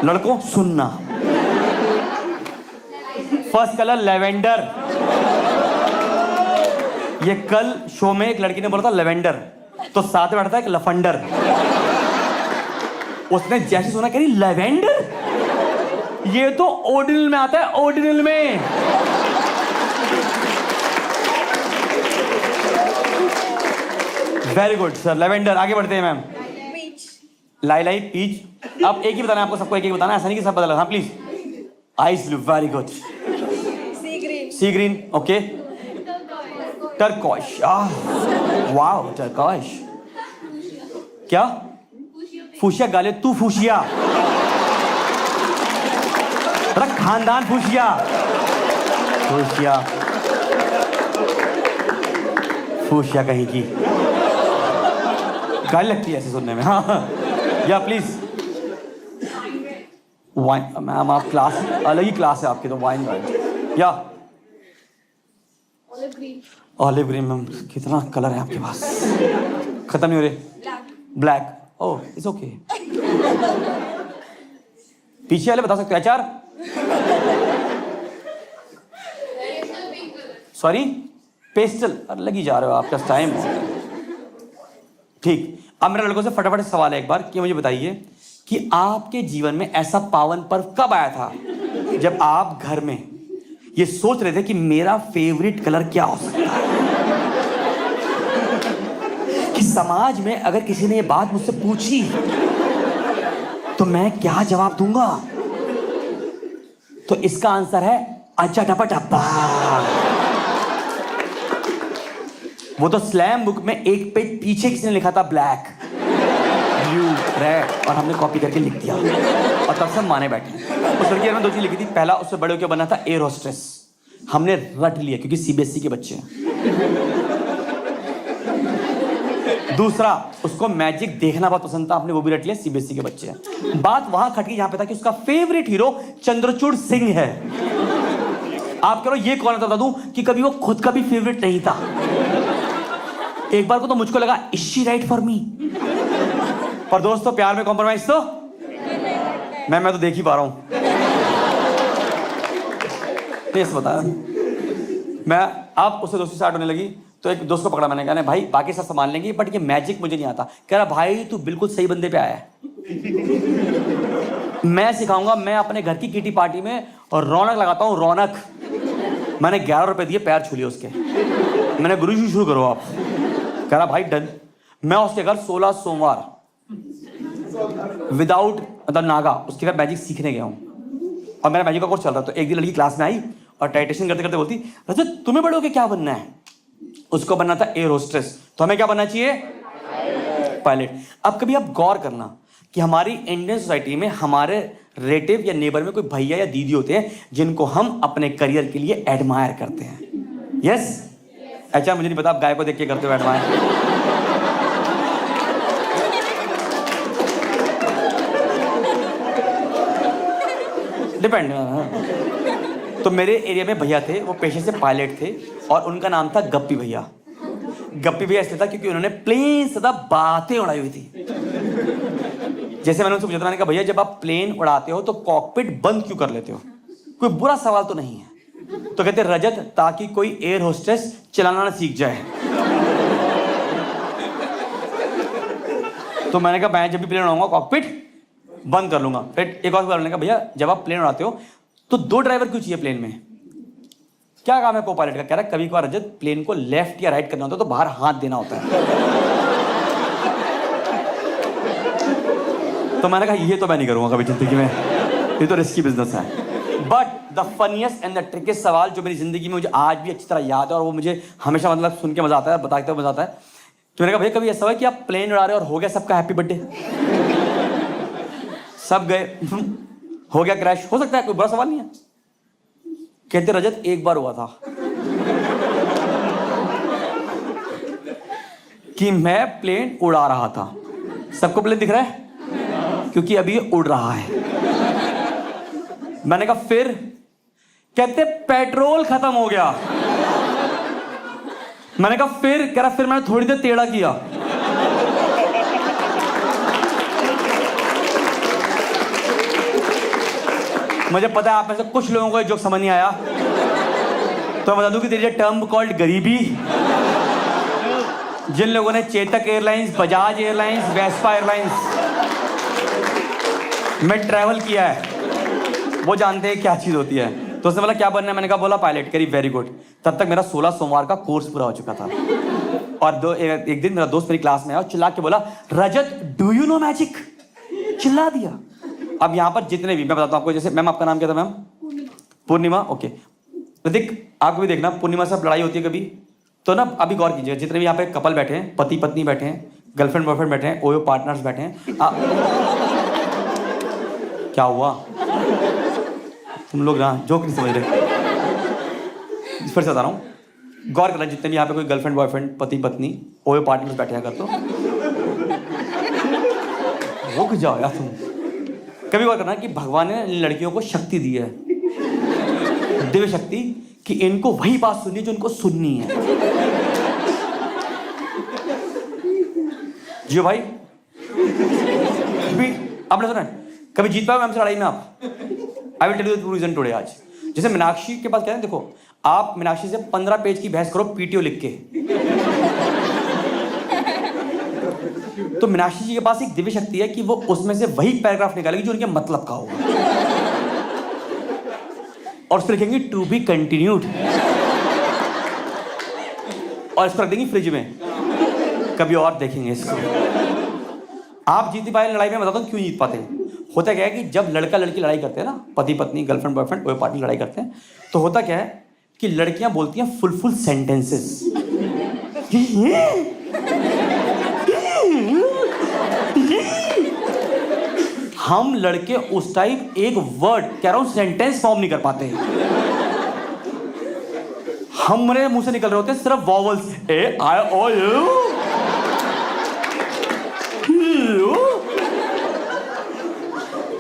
लड़कों सुनना। First colour lavender. ये कल शो में एक लड़की ने बोला था लेवेंडर, तो साथ में बैठा था एक लफंडर। उसने जैसे सुना कह रही लेवेंडर, ये तो ऑर्डिनल में आता है, ऑर्डिनल में। Very good sir, lavender. आगे बढ़ते हैं मैम। लाई पीच। अब एक ही बताना है आपको, सबको एक एक बताना है, ऐसा नहीं कि सब बदला। हाँ please. Ice blue, very good. Sea green, okay. Turquoise, wow turquoise. क्या? फूशिया गाले, तू फूशिया, खानदान फूशिया। फूशिया, फूशिया कहीं की गाली लगती है ऐसे सुनने में। हाँ या प्लीज। वाइन मैम, आप क्लास अलग ही क्लास है आपकी तो। वाइन या ऑलिव ग्रीन। मैम कितना कलर है आपके पास, खत्म नहीं हो रहे। Black, oh it's okay. पीछे वाले बता सकते हो? HR, sorry pastel. लगी जा रहे हो आपका टाइम। ठीक, अब मेरे लड़कों से फटाफट सवाल है एक बार कि मुझे बताइए कि आपके जीवन में ऐसा पावन पर्व कब आया था जब आप घर में ये सोच रहे थे कि मेरा फेवरेट कलर क्या हो सकता है? कि समाज में अगर किसी ने ये बात मुझसे पूछी तो मैं क्या जवाब दूंगा? तो इसका आंसर है अच्छा टपा टप्पा। वो तो स्लैम बुक में एक पेज पीछे किसी ने लिखा था ब्लैक, ब्लू, रेड, और हमने कॉपी करके लिख दिया और तब सब माने बैठे। उस लड़की ने 2 चीज लिखी थी। पहला, उससे बड़े होकर बनना था एयर होस्टेस। हमने रट लिया क्योंकि सीबीएसई के बच्चे हैं। दूसरा, उसको मैजिक देखना बहुत पसंद था, हमने वो भी रट लिया, सीबीएसई के बच्चे हैं। बात वहां खटकी जहां पे था कि उसका फेवरेट हीरो चंद्रचूड़ सिंह है। आप कह रहे हो ये कौन है? बता दूं कि कभी वो खुद का भी फेवरेट नहीं था। एक बार को तो मुझको लगा is she write for me, पर दोस्तों प्यार में कॉम्प्रोमाइज तो मैं तो देख ही पा रहा हूं। बता, मैं अब उससे दोस्ती स्टार्ट होने लगी तो एक दोस्त को पकड़ा मैंने, कहा भाई बाकी सब संभाल लेंगे बट ये मैजिक मुझे नहीं आता। कह रहा भाई तू बिल्कुल सही बंदे पे आया है, मैं सिखाऊंगा। मैं अपने घर की किटी पार्टी में और रौनक लगाता हूँ, रौनक। मैंने 11 रुपए दिए, पैर छू लिए उसके। मैंने गुरु जी शुरू करो आप। कह रहा भाई डन। मैं उसके घर 16 सोमवार विदाउट मतलब नागा उसके घर मैजिक सीखने गया हूँ और मेरा मैजिक का कोर्स चल रहा। तो एक दिन लड़की क्लास में आई और टाइटेशन करते करते बोलती, रजत तुम्हें बड़े होके क्या बनना है? उसको बनना था एयर होस्टेस। तो हमें क्या बनना चाहिए? पायलट। अब कभी आप गौर करना कि हमारी इंडियन सोसाइटी में हमारे रिलेटिव या नेबर में कोई भैया या दीदी होते हैं जिनको हम अपने करियर के लिए एडमायर करते हैं। यस? अच्छा मुझे नहीं पता आप गाय को देख के करते हो एडमायर। डिपेंड। तो मेरे एरिया में भैया थे, वो पेशे से पायलट थे और उनका नाम था गप्पी भैया। गप्पी भैया इसलिए था क्योंकि उन्होंने प्लेन सदा बातें उड़ाई हुई थी। जैसे मैंने उनसे पूछा था, मैंने कहा भैया जब आप प्लेन उड़ाते हो तो कॉकपिट बंद क्यों कर लेते हो? कोई बुरा सवाल तो नहीं है। तो कहते रजत ताकि कोई एयर होस्टेस चलाना ना सीख जाए। तो मैंने कहा मैं जब भी प्लेन उड़ाऊंगा कॉकपिट बंद कर लूंगा। फिर एक और बार मैंने कहा भैया जब आप प्लेन उड़ाते हो तो 2 ड्राइवर क्यों चाहिए प्लेन में? क्या काम है को पायलट का? कह रहा कभी कभार रजत प्लेन को लेफ्ट या राइट करना होता है तो बाहर हाथ देना होता है। तो मैंने कहा ये तो मैं नहीं करूंगा कभी जिंदगी में, ये तो रिस्की बिजनेस है। But the funniest and the ट्रिकीस्ट सवाल जो मेरी जिंदगी में मुझे आज भी अच्छी तरह याद है और वो मुझे हमेशा मतलब सुन के मजा आता है, बताते हुए मजा आता है। तो मैंने कहा भैया कभी ऐसा हुआ कि आप प्लेन उड़ा रहे हो और हो गया सबका हैप्पी बर्थडे, सब गए, हो गया क्रैश, हो सकता है, कोई बुरा सवाल नहीं है। कहते रजत एक बार हुआ था कि मैं प्लेन उड़ा रहा था, सबको प्लेन दिख रहा है क्योंकि अभी ये उड़ रहा है। मैंने कहा फिर? कहते पेट्रोल खत्म हो गया। मैंने कहा फिर? कह रहा फिर मैंने थोड़ी देर टेढ़ा किया। मुझे पता है आप में से कुछ लोगों को ये जोक समझ नहीं आया, तो मैं बता दूं कि तेरी टर्म कॉल्ड गरीबी, जिन लोगों ने Chetak airlines, Bajaj airlines, Vespa airlines में ट्रैवल किया है वो जानते हैं क्या चीज होती है। तो उसने बोला क्या बनना है? मैंने कहा बोला पायलट। करी वेरी गुड। तब तक मेरा 16 सोमवार का कोर्स पूरा हो चुका था। और एक दिन मेरा दोस्त मेरी क्लास में आया और चिल्ला के बोला रजत डू यू नो मैजिक, चिल्ला दिया। अब यहाँ पर जितने भी, मैं बताता हूँ आपको, जैसे मैम आपका नाम क्या था मैम? पूर्णिमा। ओके ऋतिक आपको भी देखना, पूर्णिमा से लड़ाई होती है कभी तो ना, अभी गौर कीजिए जितने भी यहाँ पे कपल बैठे हैं, पति पत्नी बैठे हैं, गर्लफ्रेंड बॉयफ्रेंड बैठे हैं, ओयो पार्टनर्स बैठे हैं, क्या हुआ तुम लोग ना जोक नहीं समझ रहे। फिर से बता रहा हूँ, गौर करना जितने भी यहाँ पे कोई गर्लफ्रेंड बॉयफ्रेंड, पति पत्नी, ओयो पार्टनर्स बैठे हैं अगर तो रुक जाओ यार तुम। कभी गौर करना कि भगवान ने लड़कियों को शक्ति दी है, दिव्य शक्ति, कि इनको वही बात सुननी है जो इनको सुननी है। जियो भाई कभी आपने सुना है? कभी जीत पाओगे हमसे लड़ाई में आप? I will tell you the reason today. आज जैसे मीनाक्षी के पास क्या है, देखो आप मीनाक्षी से 15 पेज की बहस करो पीटीओ लिख के, तो मीनाक्षी जी के पास एक दिव्य शक्ति है कि वो उसमें से वही पैराग्राफ निकालेगी जो उनके मतलब का होगा और उस पर लिखेंगे टू बी कंटिन्यूड और इसको रख देंगी फ्रिज में, कभी और देखेंगे इसको। आप जीत पाए लड़ाई में, बताता हूं क्यों जीत पाते हैं। होता क्या है कि जब लड़का लड़की लड़ाई करते हैं ना, पति पत्नी, गर्लफ्रेंड बॉयफ्रेंड, कोई पार्टनर लड़ाई करते हैं, तो होता क्या है कि लड़कियां बोलती हैं फुल सेंटेंसेस। हम लड़के उस टाइम एक वर्ड, कह रहा हूं सेंटेंस फॉर्म नहीं कर पाते। हमारे मुंह से निकल रहे होते हैं सिर्फ vowels, A I O U.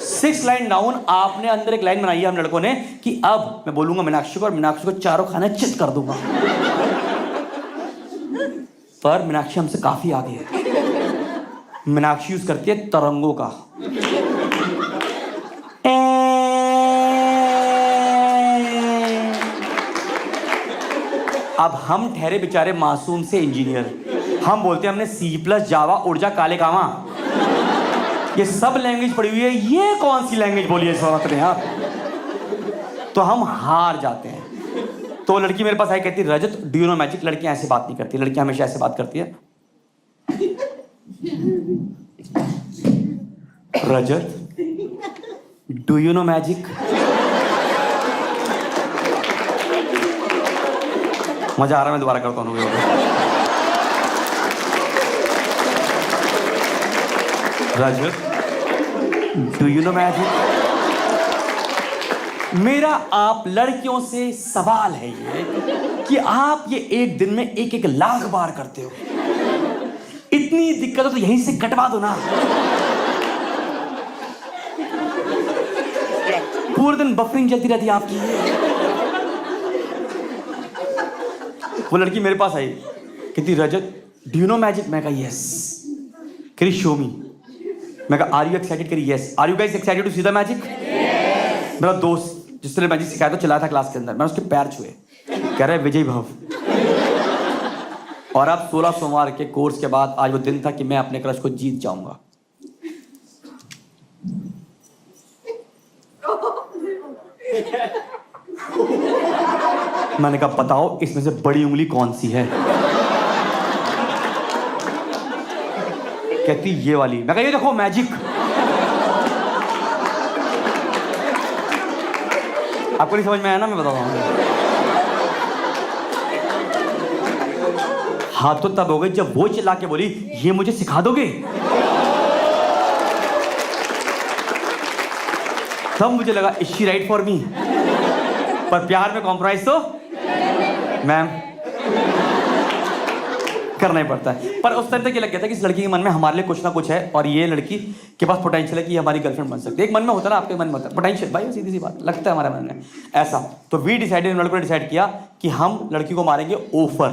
6 line down आपने अंदर एक लाइन बनाई है हम लड़कों ने कि अब मैं बोलूंगा मीनाक्षी को और मीनाक्षी को चारों खाने चित कर दूंगा। पर मीनाक्षी हमसे काफी आगे है। मीनाक्षी यूज करती है तरंगों का। अब हम ठहरे बेचारे मासूम से इंजीनियर, हम बोलते हैं हमने C+ जावा उड़ जा काले कामा, ये सब लैंग्वेज पढ़ी हुई है, ये कौन सी लैंग्वेज बोली है इस वक्त ने यार। तो हम हार जाते हैं। तो लड़की मेरे पास आई, कहती Rajat do you know magic. लड़कियां ऐसे बात नहीं करती, लड़कियां हमेशा ऐसे बात करती है, रजत डू यू नो मैजिक। मजा आ रहा है, मैं दोबारा करता हूँ। रजत डू यू नो मैजिक। मेरा आप लड़कियों से सवाल है ये कि आप ये एक दिन में 1-1 लाख बार करते हो, इतनी दिक्कत हो तो यहीं से कटवा दो ना। पूरे दिन बफरिंग चलती रहती है आपकी। वो लड़की मेरे पास आई, कहती Rajat do you know magic. मैं कहा यस। करी शो मी। मैं कहा आर यू एक्साइटेड? करी yes. Are you guys excited to see the magic? मेरा दोस्त जिसने मैजिक सिखाया था चिल्लाया था क्लास के अंदर, मैं उसके पैर छुए, कह रहा है विजय भव। और अब 16 सोमवार के कोर्स के बाद आज वो दिन था कि मैं अपने क्रश को जीत जाऊंगा। मैंने कहा बताओ इसमें से बड़ी उंगली कौन सी है? कहती ये वाली। मैं कहा ये देखो मैजिक। आपको नहीं समझ में आया ना, मैं बता रहा हूँ। हाथ तो तब हो गए जब वो चिल्ला के बोली ये मुझे सिखा दोगे? तब मुझे लगा is she write for me? पर प्यार में कॉम्प्रोमाइज तो मैम करना ही पड़ता है। पर उस टाइम तक ये लग गया था कि इस लड़की के मन में हमारे लिए कुछ ना कुछ है और ये लड़की के पास पोटेंशियल है कि ये हमारी गर्लफ्रेंड बन सकती है। एक मन में होता है ना, आपके मन में होता है पोटेंशियल, भाई सीधी सी बात लगता है हमारे मन में ऐसा। तो वी डिसाइडेड, लड़कों ने डिसाइड किया कि हम लड़की को मारेंगे ऑफर।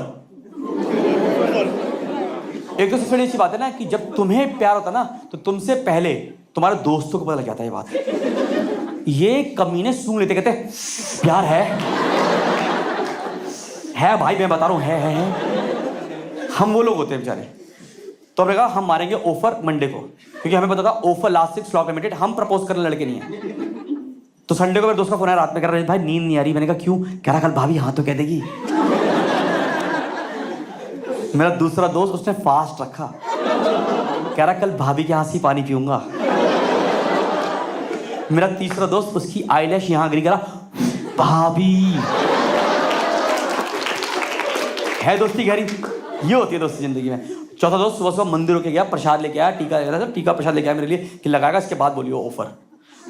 एक तो सबसे बड़ी अच्छी बात है ना कि जब तुम्हें प्यार होता ना तो तुमसे पहले तुम्हारे दोस्तों को पता लग जाता है ये बात। ये कमीने सूंघ लेते, कहते प्यार है भाई, मैं बता रहा हूं है। हम वो लोग होते हैं बेचारे। तो हमने कहा हम मारेंगे ऑफर मंडे को, क्योंकि हमें पता था ऑफर लास्ट 6 स्लॉट लिमिटेड, हम प्रपोज करने लड़के नहीं है। तो संडे को मेरे दोस्त का फोन आया रात में, कह रहा भाई नींद नहीं आ रही। मैंने कहा क्यों? कह रहा कल भाभी हाँ तो कह देगी। मेरा दूसरा दोस्त उसने फास्ट रखा, कह रहा कल भाभी के हाथ से पानी पीऊंगा। मेरा तीसरा दोस्त उसकी आईलैश यहां गिरी, कह रहा भाभी। है दोस्ती गहरी, ये होती है दोस्ती जिंदगी में। चौथा दोस्त सुबह सुबह मंदिर होके गया, प्रसाद लेके आया, टीका लेके आया, टीका प्रसाद लेके आया मेरे लिए कि लगाएगा, इसके बाद बोलियो ऑफर।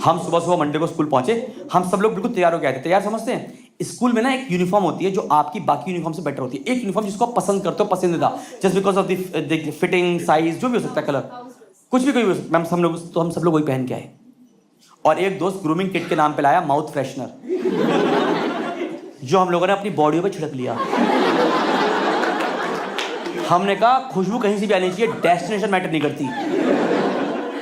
हम सुबह सुबह मंडे को स्कूल पहुंचे, हम सब लोग बिल्कुल तैयार हो गए थे। तैयार समझते हैं? स्कूल में ना एक यूनिफॉर्म होती है जो आपकी बाकी यूनिफॉर्म से बेटर होती है। एक यूनिफॉर्म जिसको आप पसंद करते हो, पसंदीदा, just because of the fitting, size, जो भी हो सकता है, कलर, कुछ भी कोई भी हो सकता है। हम सब लोग वही पहन के आए। और एक दोस्त ग्रूमिंग किट के नाम पे लाया माउथ फ्रेशनर, जो हम लोगों ने अपनी बॉडी पे छिड़क लिया। हमने कहा खुशबू कहीं से भी आनी चाहिए, डेस्टिनेशन मैटर नहीं करती।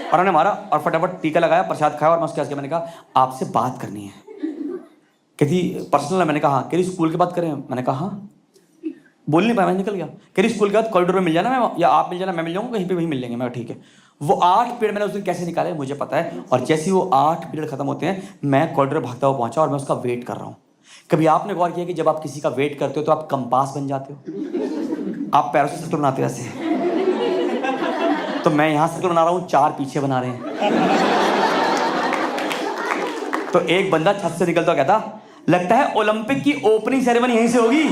और हमने मारा और फटाफट टीका लगाया, प्रसाद खाया और मैं उसके मैंने कहा आपसे बात करनी है। कहती पर्सनल है? मैंने कहा हाँ। कह रही स्कूल की बात करें? मैंने कहा हाँ। बोल नहीं पाया, मैं निकल गया। कह रही स्कूल के बाद कॉरिडोर में मिल जाना, मैं या आप मिल जाना, मैं मिल जाऊंगा, कहीं पे वहीं मिल लेंगे। मैं ठीक है। वो 8 पीरियड मैंने उस दिन कैसे निकाले मुझे पता है। और जैसे ही वो 8 पीरियड खत्म होते हैं, मैं कॉरिडोर भागता हुआ पहुंचा और मैं उसका वेट कर रहा हूँ। कभी आपने गौर किया कि जब आप किसी का वेट करते हो तो आप कंपास बन जाते हो? आप पैरों से सर्कल बनाते वैसे। तो मैं यहां सर्कल बना रहा हूं, 4 पीछे बना रहे हैं। तो एक बंदा छत से निकलता कहता लगता है ओलंपिक की ओपनिंग सेरेमनी यहीं से होगी।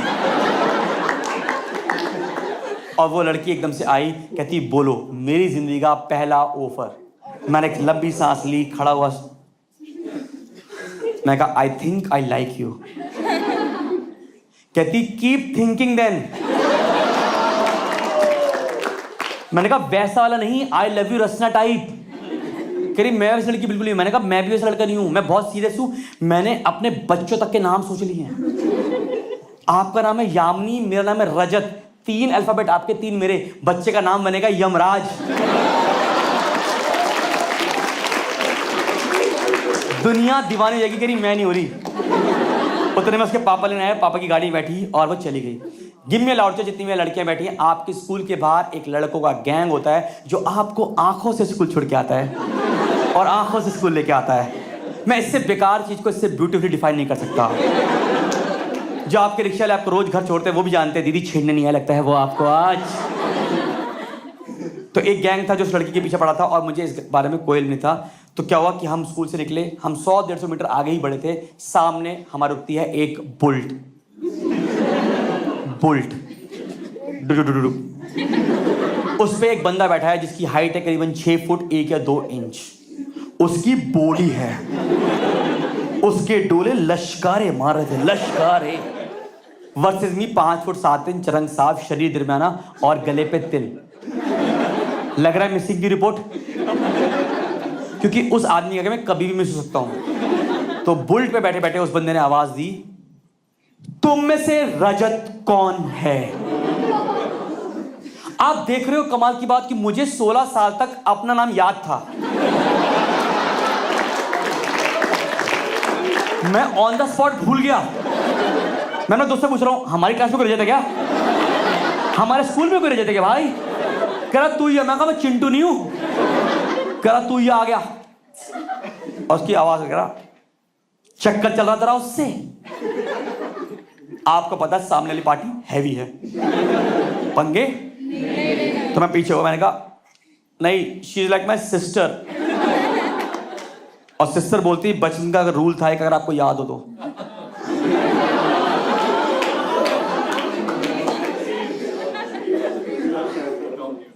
और वो लड़की एकदम से आई, कहती बोलो मेरी जिंदगी का पहला ऑफर। मैंने एक लंबी सांस ली, खड़ा हुआ, मैं कहा I think I like you. कहती कीप थिंकिंग देन। मैंने कहा वैसा वाला नहीं, I love you Rachna type. कह रही मैं वैसे लड़की बिल्कुल नहीं। मैंने कहा मैं भी वैसा लड़का नहीं हूं, मैं बहुत सीरियस हूं। मैंने अपने बच्चों तक के नाम सोच लिए हैं। आपका नाम है यामिनी, मेरा नाम है रजत। 3 अल्फाबेट आपके, 3 मेरे। बच्चे का नाम बनेगा यमराज। दुनिया दीवानी हो जाएगी। कह रही मैं नहीं हो रही। उतने में उसके पापा लेने आए, पापा की गाड़ी में बैठी और वो चली गई। गिव मी लाउड जितनी भी लड़कियां बैठी हैं, आपके स्कूल के बाहर एक लड़कों का गैंग होता है जो आपको आंखों से स्कूल छोड़ के आता है और आंखों से स्कूल लेके आता है। मैं इससे बेकार चीज को इससे ब्यूटीफुली डिफाइन नहीं कर सकता। जो आपके रिक्शा वाले आपको रोज घर छोड़ते हैं वो भी जानते हैं दीदी छेड़ने नहीं आया, लगता है वो आपको आज। तो एक गैंग था जो उस लड़की के पीछे पड़ा था और मुझे इस बारे में कोई नहीं था। तो क्या हुआ कि हम स्कूल से निकले, हम 100-150 मीटर आगे ही बढ़े थे। सामने हमारी रुकती है एक बुल्ट। उस पे एक बंदा बैठा है जिसकी हाइट है करीबन 6 फुट 1 या 2 इंच। उसकी बॉडी है, उसके डोले लश्कारे मार रहे थे, लश्कारे। वर्सेस मी 5 फुट 7 इंच, रंग साफ, शरीर दरमियाना और गले पे तिल। लग रहा है मिसिंग की रिपोर्ट, क्योंकि उस आदमी के आगे मैं कभी भी मिस हो सकता हूं। तो बुल्ट पे बैठे बैठे उस बंदे ने आवाज दी, तुम में से रजत कौन है? आप देख रहे हो कमाल की बात कि मुझे 16 साल तक अपना नाम याद था। मैं ऑन द स्पॉट भूल गया। मैंने दोस्त से पूछ रहा हूं हमारी क्लास में कोई रजत है क्या? हमारे स्कूल में कोई रजत है क्या भाई? कह रहा तू ही है। मैं कहा मैं चिंटू नहीं हूं। कह रहा तू ही आ गया। और उसकी आवाज वगैरह, चक्कर चल रहा था उससे। आपको पता है सामने वाली पार्टी हैवी है, पंगे। तो मैं पीछे हुआ, मैंने कहा नहीं, she is like my sister. और सिस्टर बोलती बचपन का अगर रूल था एक, अगर आपको याद हो तो,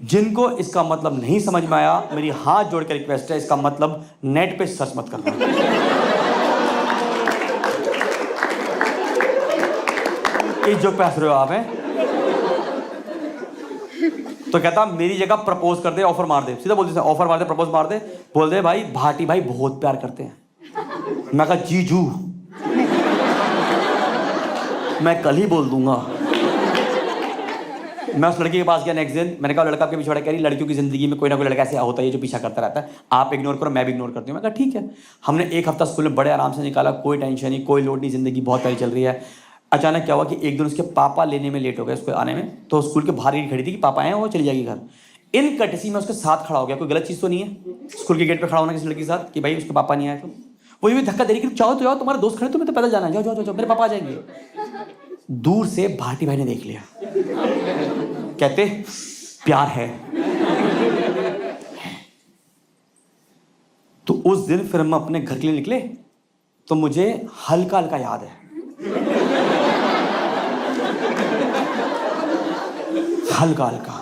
जिनको इसका मतलब नहीं समझ में आया, मेरी हाथ जोड़ के रिक्वेस्ट है, इसका मतलब नेट पे सर्च मत करना। इस जो पे हंस रहे हो आप हैं। तो कहता मेरी जगह प्रपोज कर दे, ऑफर मार दे, सीधा बोलते ऑफर मार दे, प्रपोज मार दे। बोल दे भाई भाटी भाई बहुत प्यार करते हैं। मैं कहा जीजू मैं कल ही बोल दूंगा। मैं उस लड़की के पास गया नेक्स्ट दिन, मैंने कहा लड़का आपके पीछे पड़ा, कह रही लड़कियों की जिंदगी में कोई ना कोई लड़का ऐसा होता है जो पीछा करता रहता है, आप इग्नोर करो मैं भी इग्नोर करती हूँ। मैं कहा ठीक है। हमने एक हफ्ता स्कूल में बड़े आराम से निकाला, कोई टेंशन नहीं, कोई लोड नहीं, जिंदगी बहुत प्यारी चल रही है। अचानक क्या हुआ कि एक दिन उसके पापा लेने में लेट हो गए उसको आने में, तो स्कूल के बाहर ही खड़ी थी कि पापा आए वो चली जाएगी घर। इन कटसी में उसके साथ खड़ा हो गया, कोई गलत चीज़ तो नहीं है स्कूल के गेट पे खड़ा होना किसी लड़की के साथ कि भाई उसके पापा नहीं आए। तो वो ये भी धक्का दे रही कि चाहो तो जाओ, तुम्हारे दोस्त खड़े, तुम्हें तो पैदल जाना है, जाओ जाओ जाओ, मेरे पापा आ जाएंगे। दूर से भाटी भाई ने देख लिया, कहते प्यार है। तो उस दिन फिर हम अपने घर के लिए निकले, तो मुझे हल्का हल्का याद है, हल्का हल्का,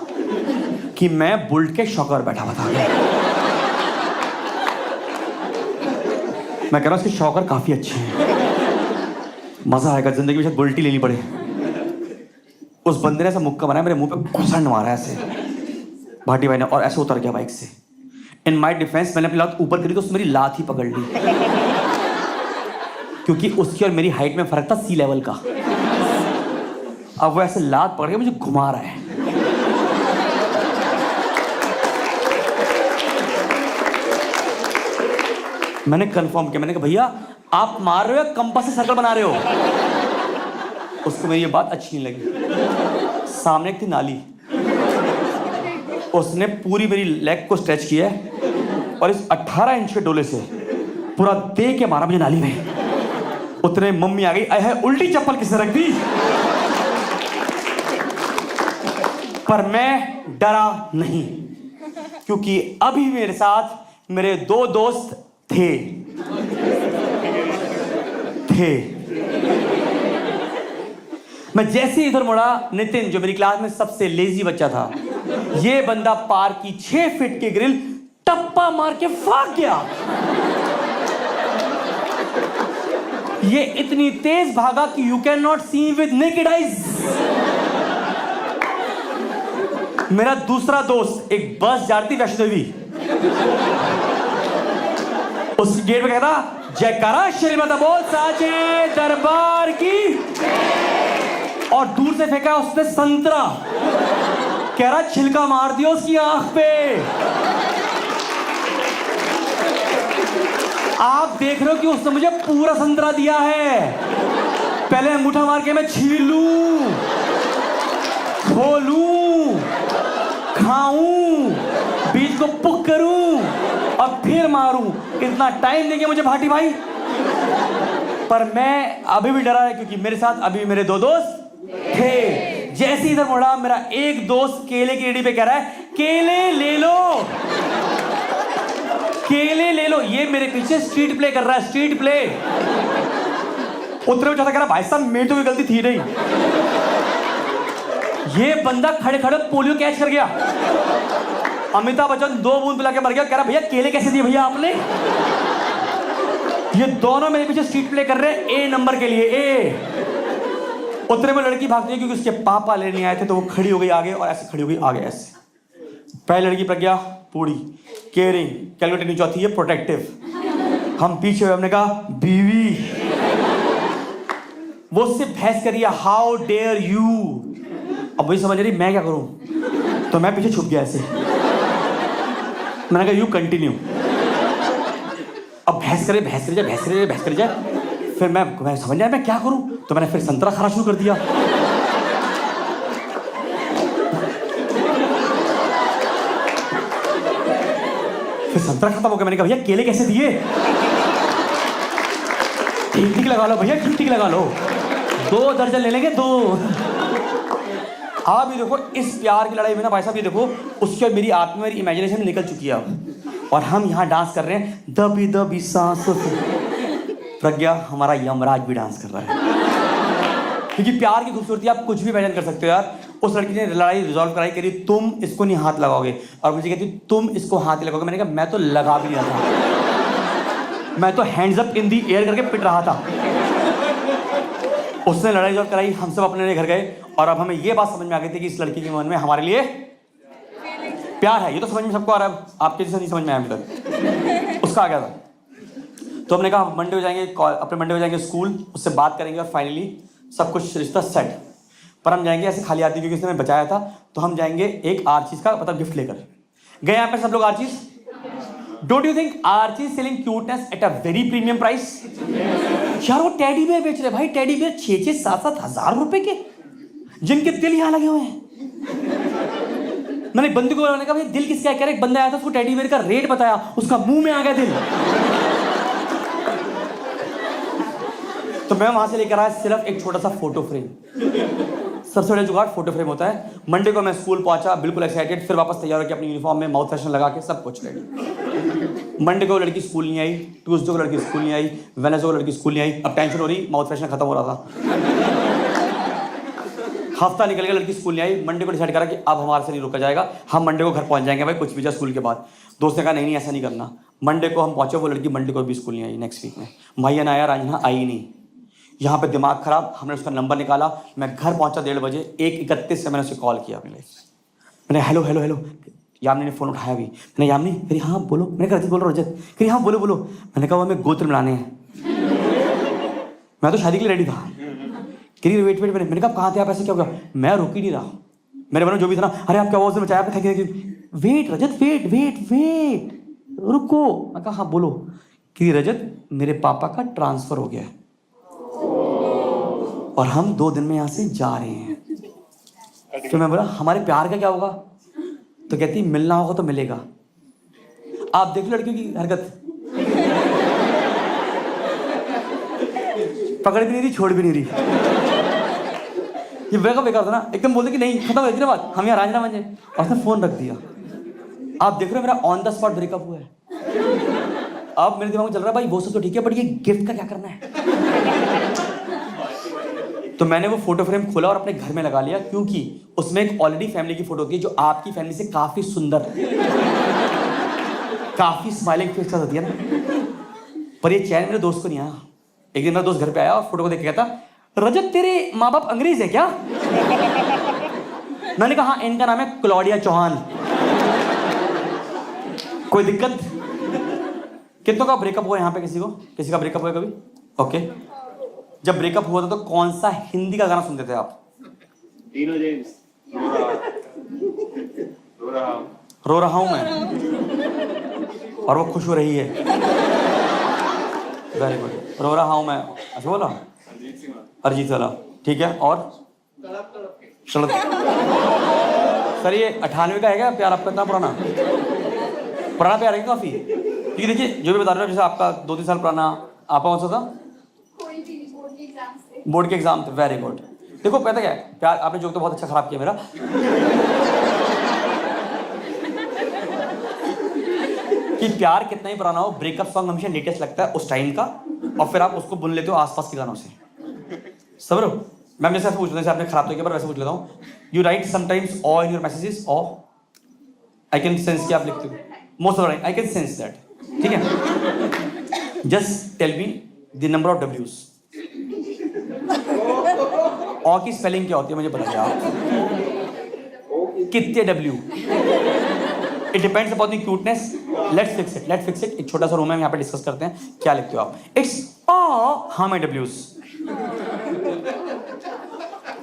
कि मैं बुलेट के शौकर बैठा हुआ था। मैं कह रहा हूं उसके शौकर काफी अच्छे हैं, मजा आएगा जिंदगी में, शायद बुलेट ही लेनी पड़े। उस बंदे ने ऐसा मुक्का बनाया, मेरे मुंह पे घुसंड मारा ऐसे भाटी भाई ने, और ऐसे उतर गया बाइक से। इन माई डिफेंस मैंने अपनी लात ऊपर करी तो उसने मेरी लात ही पकड़ ली, क्योंकि उसकी और मेरी हाइट में फर्क था सी लेवल का। अब वो ऐसे लात पकड़ के मुझे घुमा रहा है। मैंने कंफर्म किया, मैंने कहा भैया आप मार रहे हो कंपास से सर्कल बना रहे हो। उसको मेरी ये बात अच्छी नहीं लगी। सामने एक थी नाली, उसने पूरी मेरी लेग को स्ट्रेच किया और इस 18 इंच के डोले से पूरा दे के मारा मुझे नाली में। उतने मम्मी आ गई, अरे उल्टी चप्पल किसने रख दी। पर मैं डरा नहीं, क्योंकि अभी मेरे साथ मेरे 2 दोस्त थे। मैं जैसे इधर मुड़ा, नितिन जो मेरी क्लास में सबसे लेजी बच्चा था, ये बंदा पार्क की 6 फीट की ग्रिल टप्पा मार के भाग गया। ये इतनी तेज भागा कि you can not see with naked eyes. मेरा दूसरा दोस्त, एक बस जाती वैष्णो देवी, उस गेट पे कहता जयकारा श्री माता बोल साचे दरबार की, और दूर से फेंका उसने संतरा, कह रहा छिलका मार दिया उसकी आंख पे। आप देख रहे हो कि उसने मुझे पूरा संतरा दिया है। पहले अंगूठा मार के मैं छीलूं, खोलूं, खाऊं, बीज को पुक करूं और फिर मारूं। इतना टाइम देंगे मुझे भाटी भाई। पर मैं अभी भी डरा है, क्योंकि मेरे साथ अभी मेरे 2 दोस्त थे। जैसे इधर मुड़ा, मेरा एक दोस्त केले की रेडी पे कह रहा है केले ले लो, केले ले लो। ये मेरे पीछे स्ट्रीट प्ले कर रहा है, स्ट्रीट प्ले। उतरे में कह रहा भाई साहब मेरी तो कोई गलती थी नहीं। ये बंदा खड़े खड़े पोलियो कैच कर गया। अमिताभ बच्चन 2 बूंद पिला के मर गया, कह रहा भैया केले कैसे दिए भैया आपने। ये दोनों मेरे पीछे स्ट्रीट प्ले कर रहे हैं ए नंबर के लिए, ए। उतरे में लड़की भागती है, क्योंकि उसके पापा लेने आए थे, तो वो खड़ी हो गई आगे और ऐसे खड़ी हो गई आगे ऐसे। पहली लड़की प्रज्ञा पूरी केयरिंग, कैलकुलेटिंग, चौथी है प्रोटेक्टिव। हम पीछे हुए, हमने कहा बीवी। वो उससे बहस करिए हाउ डेयर यू। अब वही समझ रही मैं क्या करूं, तो मैं पीछे छुप गया ऐसे। मैंने कहा यू कंटिन्यू। अब बहस करे जाए। फिर मैं समझ नहीं आया मैं क्या करूं, तो मैंने फिर संतरा खाना शुरू कर दिया। फिर संतरा खत्म हो गया। मैंने कहा भैया केले कैसे दिए? ठीक ठीक लगा लो भैया, ठीक ठीक लगा लो, 2 दर्जन ले लेंगे 2। आप ये देखो इस प्यार की लड़ाई में ना भाई साहब, ये देखो उसकी और मेरी आत्मा, मेरी इमेजिनेशन निकल चुकी है अब, और हम यहाँ डांस कर रहे हैं दबी दबी सांसों से। प्रज्ञा हमारा यमराज भी डांस कर रहा है, क्योंकि प्यार की खूबसूरती आप कुछ भी इमेजिन कर सकते हो यार। उस लड़की ने लड़ाई रिजॉल्व कराई, कह रही तुम इसको नहीं हाथ लगाओगे, और मुझे कहती तुम इसको हाथ लगाओगे। मैंने कहा मैं तो लगा भी नहीं रहा था, मैं तो hands up in the air करके पिट रहा था। उसने लड़ाई रिजॉल्व कराई, हम सब अपने घर गए, और अब हमें ये बात समझ में आ गई थी कि इस लड़की के मन में हमारे लिए प्यार है। ये तो समझ में सबको आ रहा है, आपके जैसे नहीं समझ में आया अभी तक। उसका आ गया था। तो हमने कहा मंडे हो जाएंगे, अपने मंडे हो जाएंगे स्कूल, उससे बात करेंगे और फाइनली सब कुछ रिश्ता सेट। पर हम जाएंगे ऐसे खाली आती, क्योंकि उसने हमें बचाया था, तो हम जाएंगे एक आर्चीज का मतलब गिफ्ट लेकर। गए यहाँ पे सब लोग Archies. Don't you think Archies selling cuteness at a very premium price? यार वो टेडी बेयर बेच रहे भाई, टेडी बेयर 6-6, 7-7 हजार रुपए के, जिनके दिल यहाँ लगे हुए हैं। मैंने बंदी को मैंने कहा भाई दिल किसका है? एक बंदा आया था, उसको टेडी बेयर का रेट बताया, उसका मुंह में आ गया दिल। तो मैं वहां से लेकर आया सिर्फ एक छोटा सा फोटो फ्रेम। सबसे बड़ा जुगाड़ फोटो फ्रेम होता है। मंडे को मैं स्कूल पहुंचा बिल्कुल एक्साइटेड, फिर वापस तैयार होकर अपनी यूनिफॉर्म में माउथ फैशन लगा के सब कुछ रेडी। मंडे को लड़की स्कूल नहीं आई, ट्यूसडे को लड़की स्कूल नहीं आई, वेडनेसडे को लड़की स्कूल नहीं आई। अब टेंशन हो रही, माउथ फैशन खत्म हो रहा था। हफ्ता निकल गया, लड़की स्कूल नहीं आई। मंडे को डिसाइड करा कि अब हमारे से नहीं रुका जाएगा, हम मंडे को घर पहुंच जाएंगे भाई, कुछ भी जा स्कूल के बाद। दोस्त ने कहा नहीं ऐसा नहीं करना। मंडे को हम पहुंचे, वो लड़की मंडे को भी स्कूल नहीं आई। नेक्स्ट वीक में भैया ना आया, रांझना आई नहीं। यहाँ पे दिमाग खराब, हमने उसका नंबर निकाला। मैं घर पहुंचा 1:30 बजे, 1:31 से मैंने उसे कॉल किया अपनी लाइफ में। मैंने हेलो हेलो हेलो, यामिनी ने फोन उठाया भी। मैंने यामिनी, कह रही हाँ बोलो। मैंने कहा रजत बोल रहा हूँ। रजत कह रही हाँ बोलो बोलो। मैंने कहा वो हमें गोत्र मिलाने हैं। मैं तो शादी के लिए रेडी था। कह रही वेट वेट। मैंने कहा कहाँ थे आप, ऐसे क्या हो गया? मैं रुक ही नहीं रहा, मेरे मन में जो भी था ना, अरे आप क्या आवाज में बचाया आपने, वेट रजत वेट वेट वेट रुको। मैं कहा हाँ बोलो। कि रजत मेरे पापा का ट्रांसफर हो गया है और हम 2 दिन में यहाँ से जा रहे हैं। तो मैं बोला हमारे प्यार का क्या होगा? तो कहती मिलना होगा तो मिलेगा। आप देख लो लड़कियों की हरकत, पकड़ भी नहीं रही, छोड़ भी नहीं रही। ये बेकार बेकार था ना, एकदम बोलते कि नहीं खत्म हो गई ना बात, हम यहाँ राजना बन जाए, और उसने फोन रख दिया। आप देख रहे हो मेरा ऑन द स्पॉट ब्रेकअप हुआ है। अब मेरे दिमाग में चल रहा है भाई वो सब तो ठीक है, बट ये गिफ्ट का क्या करना है? तो मैंने वो फोटो फ्रेम खोला और अपने घर में लगा लिया, क्योंकि उसमें एक ऑलरेडी फैमिली की फोटो होती है जो आपकी फैमिली से काफी सुंदर, काफी स्माइलिंग फेस होती है ना। पर ये चैन मेरे दोस्त को नहीं आया। एक दिन मेरा दोस्त घर पे आया और फोटो को देख के कहता, रजत तेरे माँ बाप अंग्रेज है क्या? मैंने कहा हाँ, इनका नाम है क्लॉडिया चौहान। कोई दिक्कत? कितनों का ब्रेकअप हुआ यहाँ पे? किसी का ब्रेकअप हुआ कभी? ओके। जब ब्रेकअप हुआ था तो कौन सा हिंदी का गाना सुनते थे आप? तीनों जेम्स, रो रहा हूं मैं, और वो खुश हो रही है। Very good. रो रहा हूं मैं, अच्छा बोला अरिजीत वाला, ठीक है। और सड़क सर ये 98 का है क्या प्यार आपका? इतना पुराना प्यार है काफी? क्योंकि देखिए जो भी बता रहे हो, जैसे आपका 2-3 साल पुराना, आपका कौन सा था? बोर्ड के एग्जाम थे। Very good. देखो पता क्या है, प्यार आपने जोक तो बहुत अच्छा खराब किया मेरा। कि प्यार कितना ही पुराना हो, ब्रेकअप सॉन्ग हमेशा लेटेस्ट लगता है उस टाइम का, और फिर आप उसको बुन लेते हो आसपास के गानों से। समझ रहे हो? मैं जैसे पूछ रहा हूँ, आपने खराब तो किया, पर वैसे पूछ लेता हूँ। You write sometimes uh in your messages, uh I can sense कि आप लिखते हो most of the time, I can sense that, ठीक है। Just tell me the number of डब्ल्यूज। ऑ की स्पेलिंग क्या होती है मुझे बताइए आप? कितने W? It depends upon the cuteness. Let's fix it. एक छोटा सा रूम है, यहाँ पे डिस्कस करते हैं। क्या लिखते हो आप? इट्स ऑ, हाँ मैं डब्ल्यूज।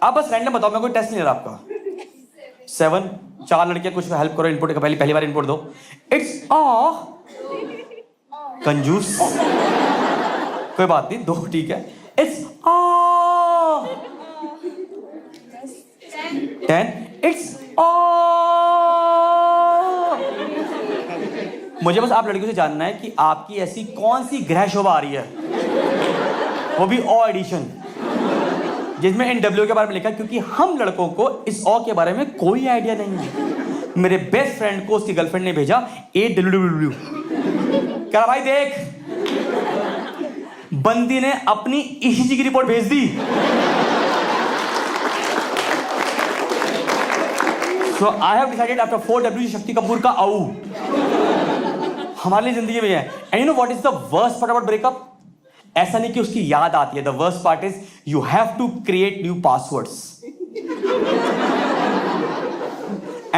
आप बस रैंडम बताओ, मैं कोई टेस्ट नहीं ले रहा आपका। 7, 4 लड़कियां कुछ हेल्प करो, इनपुट का पहली बार इनपुट दो। इट्स ऑ, कंजूस, कोई बात नहीं, 2 ठीक है। इट्स ऑ 10, इट्स ऑ मुझे बस आप लड़कियों से जानना है कि आपकी ऐसी कौन सी ग्रह शोभा आ रही है, वो भी ओ एडिशन, जिसमें NW के बारे में लिखा है, क्योंकि हम लड़कों को इस ओ के बारे में कोई आइडिया नहीं है। मेरे बेस्ट फ्रेंड को उसकी गर्लफ्रेंड ने भेजा AWW, क्या भाई देख, बंदी ने अपनी ECG की रिपोर्ट भेज दी। So I have decided after 4W Shakti Kapoor का आऊ हमारे लिए जिंदगी में है। And you know what is the worst part about breakup? ऐसा नहीं कि उसकी याद आती है। The worst part is you have to create new passwords.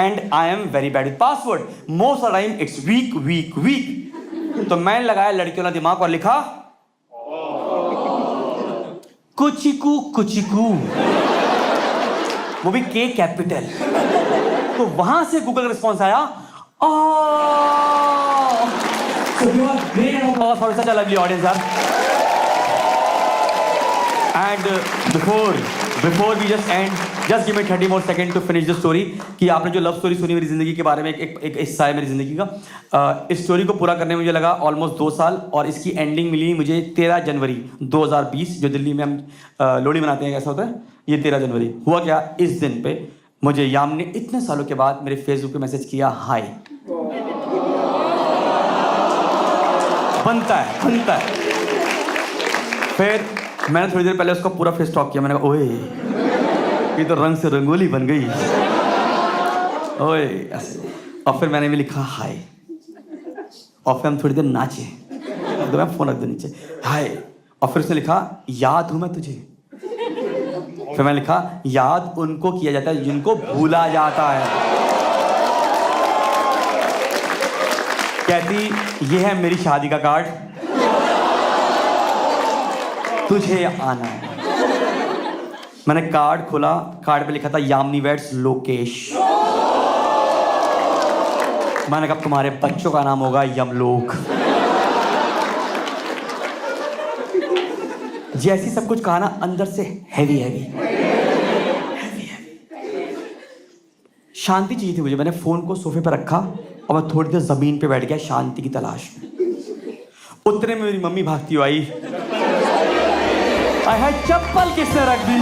And I am very bad with password. Most of the time it's weak. तो मैंने लगाया लड़कियों ने दिमाग और लिखा कुचिकू, वो भी K कैपिटल। तो वहां से गूगल का रिस्पॉन्स आया, so you are great for such a lovely audience, sir. And before we just end, just give me 30 more seconds to finish the story. कि आपने जो लव स्टोरी सुनी मेरी जिंदगी के बारे में, एक हिस्सा है मेरी जिंदगी का। इस स्टोरी को पूरा करने में मुझे लगा ऑलमोस्ट 2 साल, और इसकी एंडिंग मिली मुझे 13 जनवरी 2020, जो दिल्ली में हम लोहड़ी मनाते हैं, कैसा होता है ये 13 जनवरी। हुआ क्या, इस दिन पे मुझे याम ने इतने सालों के बाद मेरे फेसबुक पे मैसेज किया, हाय। बनता है। फिर मैंने थोड़ी देर पहले उसका पूरा फेस टॉक किया। मैंने कहा ओए ये तो रंग से रंगोली बन गई, ओए ऐसे। और फिर मैंने भी लिखा हाय, और फिर हम थोड़ी देर नाचे, तो मैं फोन रख दो नीचे, हाय। और फिर उसने लिखा याद हूं मैं तुझे। फिर मैंने लिखा याद उनको किया जाता है जिनको भूला जाता है। कहती ये है मेरी शादी का कार्ड, तुझे आना है। मैंने कार्ड खोला, कार्ड पे लिखा था यामिनी वेड्स लोकेश। मैंने कहा तुम्हारे बच्चों का नाम होगा यमलोक। जैसी सब कुछ कहा ना, अंदर से हैवी शांति चाहिए थी मुझे। मैंने फोन को सोफे पर रखा और मैं थोड़ी देर जमीन पे बैठ गया शांति की तलाश में। उतने में मेरी मम्मी भागती हुई आई, चप्पल किसने रख दी?